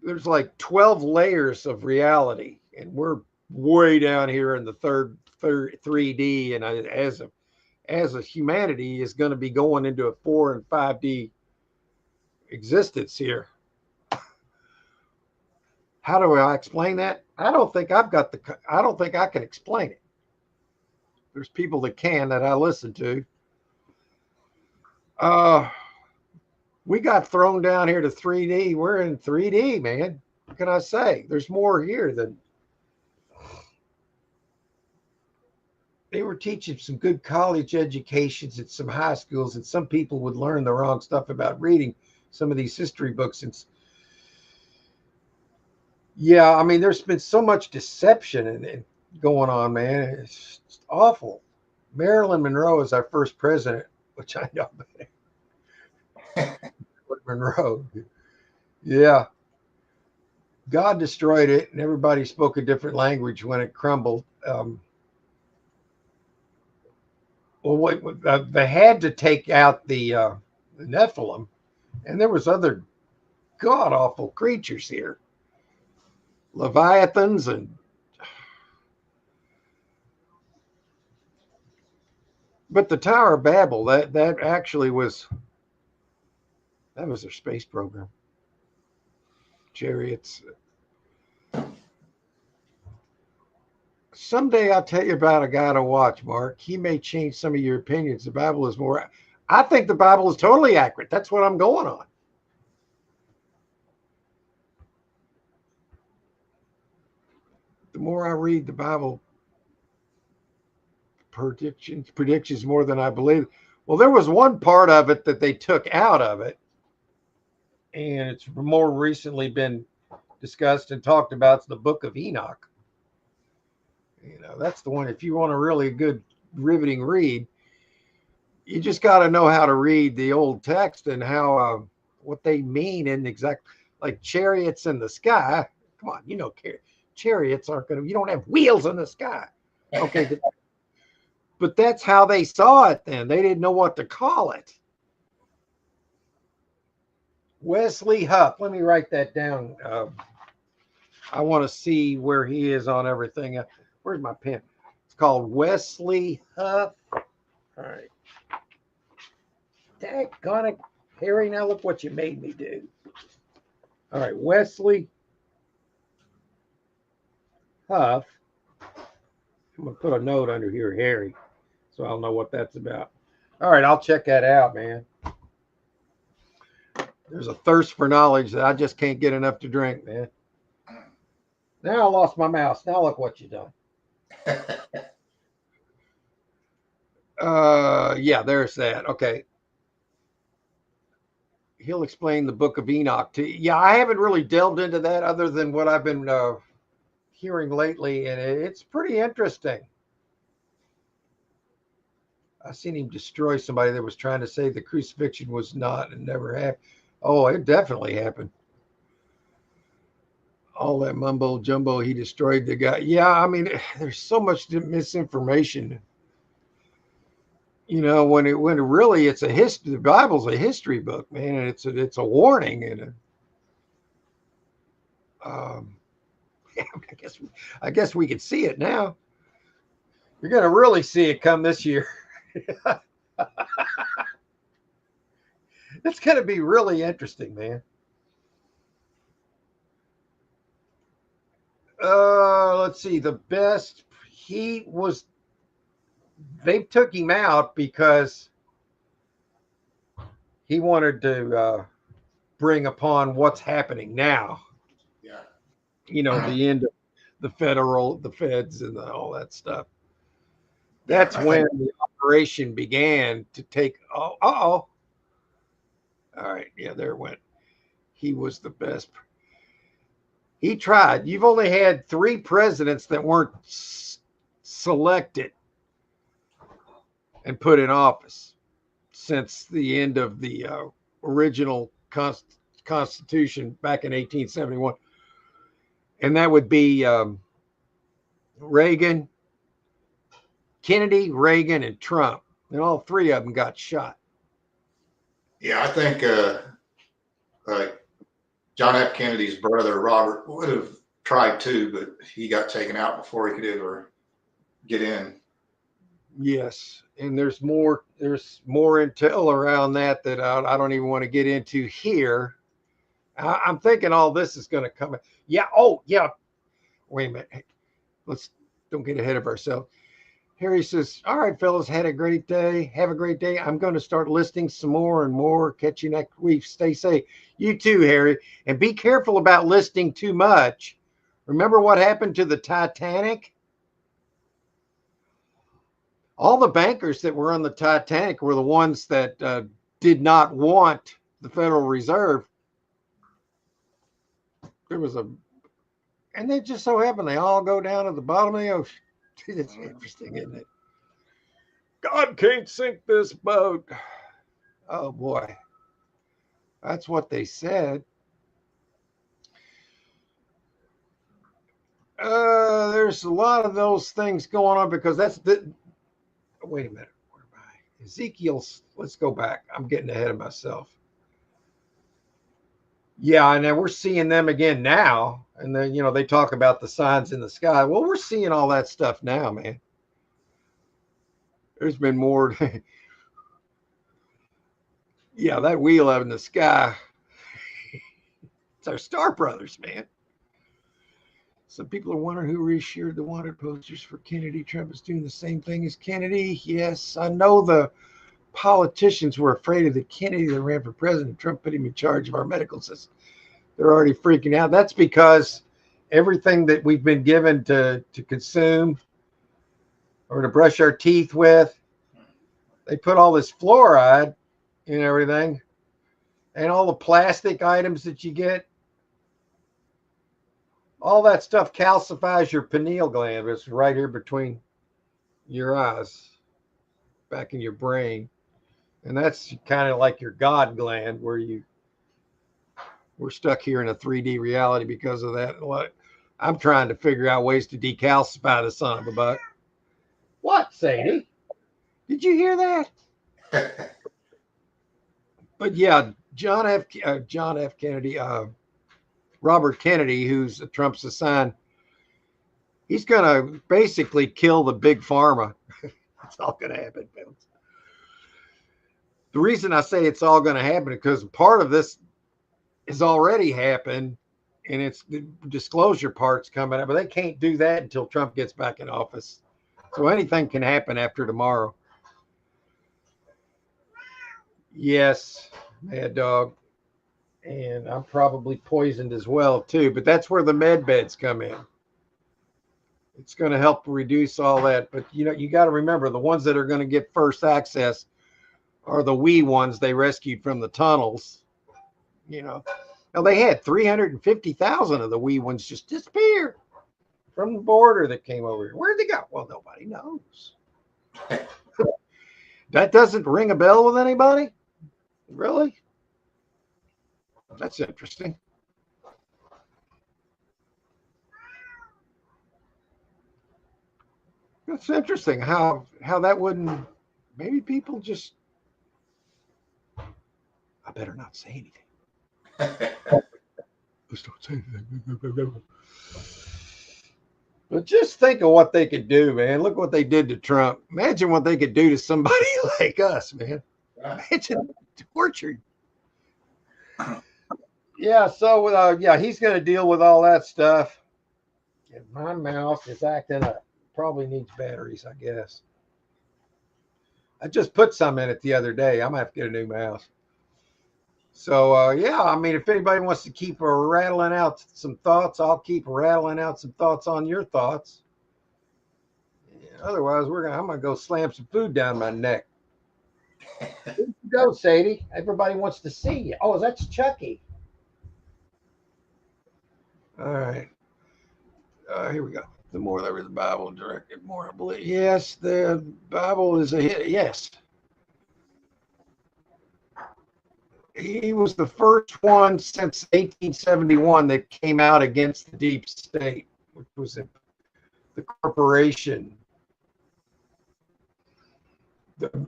[SPEAKER 1] There's like 12 layers of reality, and we're way down here in the third 3D. And as as a humanity is going to be going into a 4 and 5D existence here. How do I explain that? I don't think I can explain it. There's people that can that I listen to. We got thrown down here to 3D. We're in 3D, man. What can I say? There's more here than they were teaching some good college educations at some high schools, and some people would learn the wrong stuff about reading some of these history books. And yeah, I mean, there's been so much deception and going on, man. It's awful. Marilyn Monroe is our first president, which I know. Monroe. Yeah. God destroyed it, and everybody spoke a different language when it crumbled. They had to take out the Nephilim, and there was other god awful creatures here, Leviathans, but the Tower of Babel, that actually was their space program. Chariots. Someday I'll tell you about a guy to watch, Mark. He may change some of your opinions. The Bible is more. I think the Bible is totally accurate. That's what I'm going on. The more I read the Bible, predictions more than I believe. Well, there was one part of it that they took out of it, and it's more recently been discussed and talked about. It's the Book of Enoch. You know, that's the one. If you want a really good, riveting read, you just got to know how to read the old text and how what they mean in exact, like chariots in the sky. Come on, you know, chariots aren't going to. You don't have wheels in the sky. Okay, but that's how they saw it. Then they didn't know what to call it. Wesley Huff. Let me write that down. I want to see where he is on everything. Where's my pen? It's called Wesley Huff. All right. Daggone it, Harry. Now look what you made me do. All right. Wesley Huff. I'm going to put a note under here, Harry, so I'll know what that's about. All right. I'll check that out, man. There's a thirst for knowledge that I just can't get enough to drink, man. Now I lost my mouse. Now look what you've done. Yeah, there's that. Okay. He'll explain the Book of Enoch to you. Yeah, I haven't really delved into that other than what I've been hearing lately, and it's pretty interesting. I seen him destroy somebody that was trying to say the crucifixion was not and never happened. Oh, it definitely happened. All that mumbo jumbo, he destroyed the guy. Yeah, I mean, there's so much misinformation. You know, when really it's a history. The Bible's a history book, man, and it's a warning. And yeah, I guess we could see it now. You're gonna really see it come this year. It's gonna be really interesting, man. Let's see. The best they took him out because he wanted to bring upon what's happening now.
[SPEAKER 2] Yeah.
[SPEAKER 1] You know, the end of the feds and all that stuff. That's when the operation began to take. Oh. All right. Yeah, there it went. He was the best. He tried. You've only had 3 presidents that weren't selected and put in office since the end of the original Constitution back in 1871. And that would be Reagan, Kennedy, Reagan, and Trump. And all 3 of them got shot.
[SPEAKER 2] Yeah, I think John F. Kennedy's brother, Robert, would have tried too, but he got taken out before he could ever get in.
[SPEAKER 1] Yes, and there's more. There's more intel around that that I don't even want to get into here. I'm thinking all this is going to come. Yeah. Oh, yeah. Wait a minute. Hey, let's don't get ahead of ourselves. Harry says, "All right, fellas, had a great day. Have a great day. I'm going to start listing some more and more. Catch you next week. Stay safe. You too, Harry, and be careful about listing too much. Remember what happened to the Titanic? All the bankers that were on the Titanic were the ones that did not want the Federal Reserve. There was a, and they just so happened they all go down to the bottom of the ocean. It's interesting, isn't it? God can't sink this boat. Oh boy, that's what they said. There's a lot of those things going on because that's the. Wait a minute, where am I? Ezekiel's. Let's go back. I'm getting ahead of myself. Yeah, and then we're seeing them again now. And then, they talk about the signs in the sky. Well, we're seeing all that stuff now, man. There's been more. Yeah, that wheel out in the sky. It's our Star Brothers, man. Some people are wondering who reshared the wanted posters for Kennedy. Trump is doing the same thing as Kennedy. Yes, I know the politicians were afraid of the Kennedy that ran for president. Trump put him in charge of our medical system. They're already freaking out. That's because everything that we've been given to consume or to brush our teeth with, they put all this fluoride in everything, and all the plastic items that you get, all that stuff calcifies your pineal gland. It's right here between your eyes, back in your brain. And that's kind of like your God gland, where we're stuck here in a 3D reality because of that. What I'm trying to figure out ways to decalcify the son of a buck. What, Sadie? Did you hear that? But yeah, John F. Kennedy, Robert Kennedy, who's Trump's assigned, he's going to basically kill the big pharma. It's all going to happen, folks. The reason I say it's all going to happen is because part of this has already happened, and it's the disclosure part's coming up, but they can't do that until Trump gets back in office. So anything can happen after tomorrow. Yes, Mad Dog. And I'm probably poisoned as well, too. But that's where the med beds come in. It's going to help reduce all that. But, you got to remember, the ones that are going to get first access are the wee ones they rescued from the tunnels. Now, they had 350,000 of the wee ones just disappear from the border that came over here. Where'd they go? Well, nobody knows. That doesn't ring a bell with anybody? Really? That's interesting. That's interesting how that wouldn't, maybe people just, I better not say anything. Just don't say anything. But just think of what they could do, man. Look what they did to Trump. Imagine what they could do to somebody like us, man. Imagine torture. Yeah, so he's going to deal with all that stuff. And my mouth is acting up. Probably needs batteries, I guess. I just put some in it the other day. I'm going to have to get a new mouse. So, I mean, if anybody wants to keep rattling out some thoughts, I'll keep rattling out some thoughts on your thoughts. Otherwise, I'm going to go slam some food down my neck. Go, Sadie. Everybody wants to see you. Oh, that's Chucky. All right. Here we go. The more there is the Bible directed, the more I believe. Yes, the Bible is a hit. Yes. He was the first one since 1871 that came out against the deep state, which was the corporation, the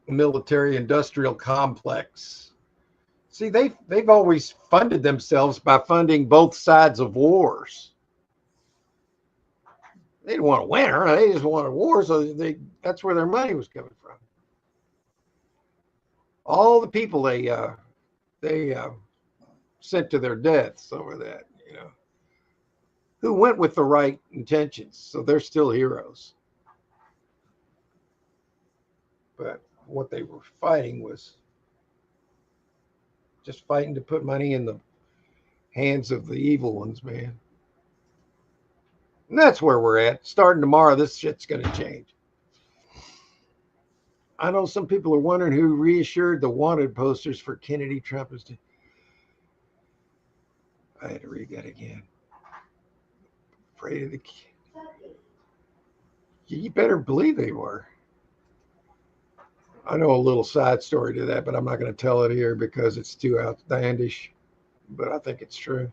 [SPEAKER 1] military industrial complex. See, they've always funded themselves by funding both sides of wars. They didn't want a winner. They just wanted war. So that's where their money was coming from. All the people they sent to their deaths over that, who went with the right intentions. So they're still heroes. But what they were fighting was just fighting to put money in the hands of the evil ones, man. And that's where we're at. Starting tomorrow, this shit's going to change. I know some people are wondering who reassured the wanted posters for Kennedy, Trump. I had to read that again. Afraid of the kid. You better believe they were. I know a little side story to that, but I'm not going to tell it here because it's too outlandish. But I think it's true.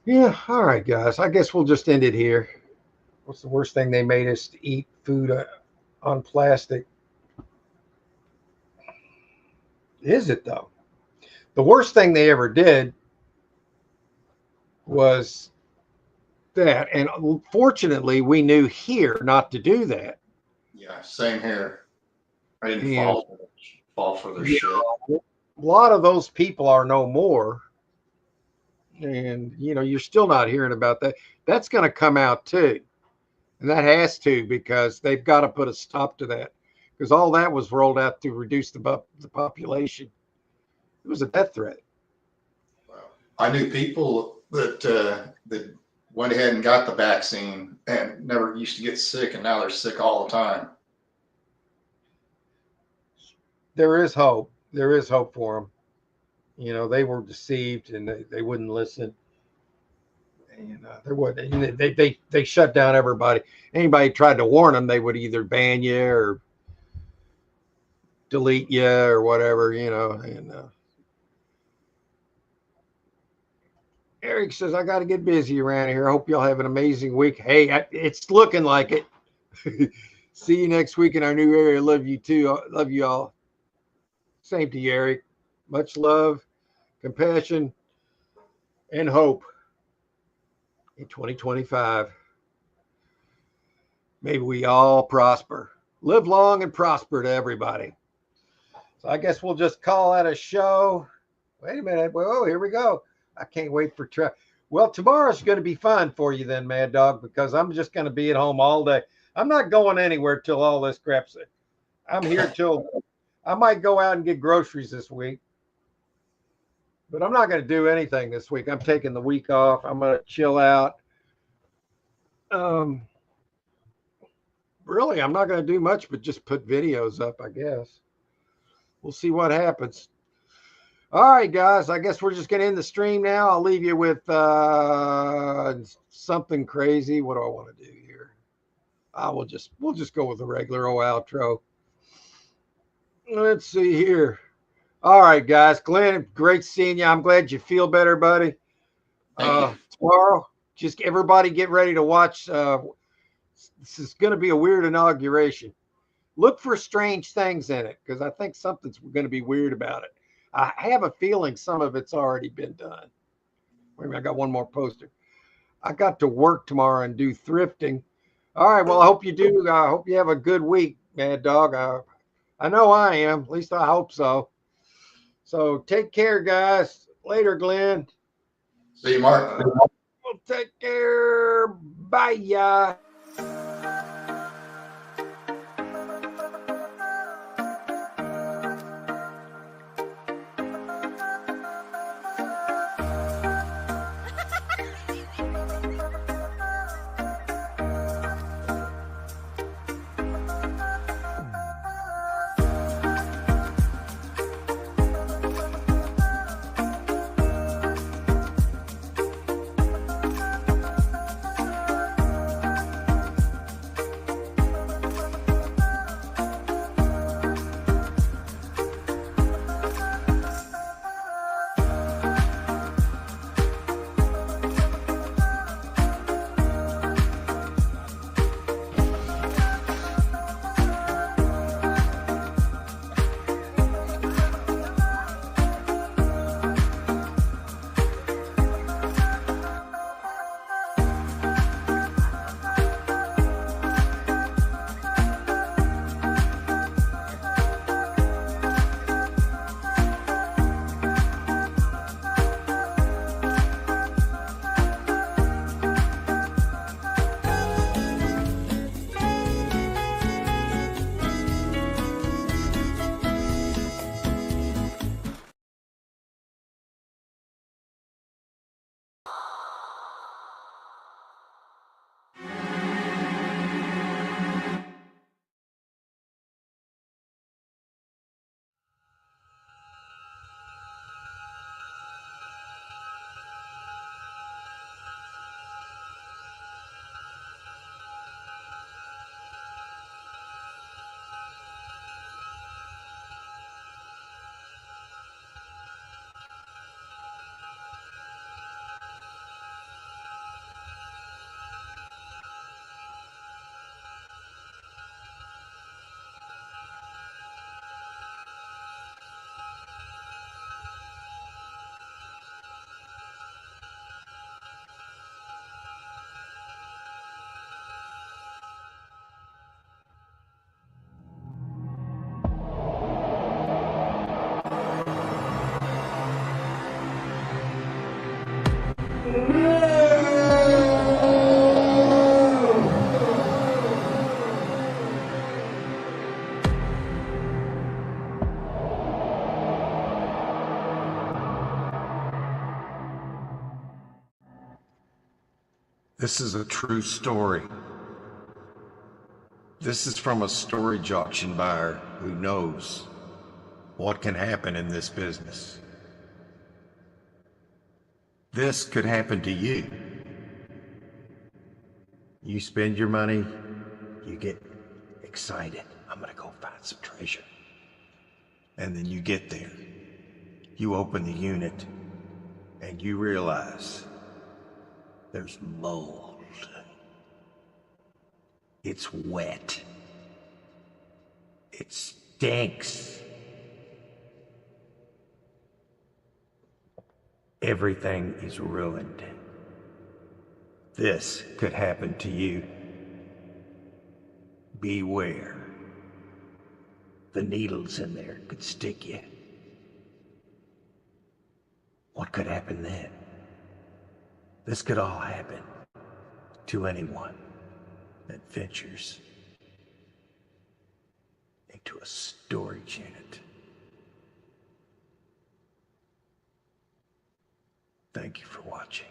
[SPEAKER 1] Yeah, all right, guys. I guess we'll just end it here. What's the worst thing they made us to eat food on plastic? Is it, though? The worst thing they ever did was that. And fortunately, we knew here not to do that.
[SPEAKER 2] Yeah, same here. I didn't fall for their shit.
[SPEAKER 1] A lot of those people are no more. And, you're still not hearing about that. That's going to come out too. And that has to, because they've got to put a stop to that. Because all that was rolled out to reduce the population. It was a death threat.
[SPEAKER 2] Well, I knew people that went ahead and got the vaccine and never used to get sick, and now they're sick all the time.
[SPEAKER 1] There is hope. There is hope for them. They were deceived and they wouldn't listen. And they shut down everybody. Anybody tried to warn them, they would either ban you or delete you or whatever, And Eric says, I got to get busy around here. I hope y'all have an amazing week. Hey, it's looking like it. See you next week in our new area. Love you too. Love you all. Same to you, Eric. Much love, compassion, and hope in 2025. Maybe we all prosper. Live long and prosper to everybody. So I guess we'll just call that a show. Wait a minute. Whoa, here we go. I can't wait for Well, tomorrow's going to be fun for you then, Mad Dog, because I'm just going to be at home all day. I'm not going anywhere till all this crap's it. I'm here till I might go out and get groceries this week. But I'm not going to do anything this week. I'm taking the week off. I'm going to chill out. Really, I'm not going to do much but just put videos up, I guess. We'll see what happens. All right, guys. I guess we're just going to end the stream now. I'll leave you with something crazy. What do I want to do here? We'll just go with the regular old outro. Let's see here. All right, guys. Glenn, great seeing you. I'm glad you feel better, buddy. Tomorrow, just everybody get ready to watch. This is going to be a weird inauguration. Look for strange things in it, because I think something's going to be weird about it. I have a feeling some of it's already been done. Wait a minute, I got one more poster. I got to work tomorrow and do thrifting. All right, well, I hope you do. I hope you have a good week, Mad Dog. I know I am. At least I hope so. So take care, guys. Later, Glenn.
[SPEAKER 2] See you, Mark.
[SPEAKER 1] Well, take care. Bye, ya. This is a true story. This is from a storage auction buyer who knows what can happen in this business. This could happen to you. You spend your money, you get excited. I'm gonna go find some treasure. And then you get there. You open the unit and you realize there's mold. It's wet. It stinks. Everything is ruined. This could happen to you. Beware. The needles in there could stick you. What could happen then? This could all happen to anyone that ventures into a storage unit. Thank you for watching.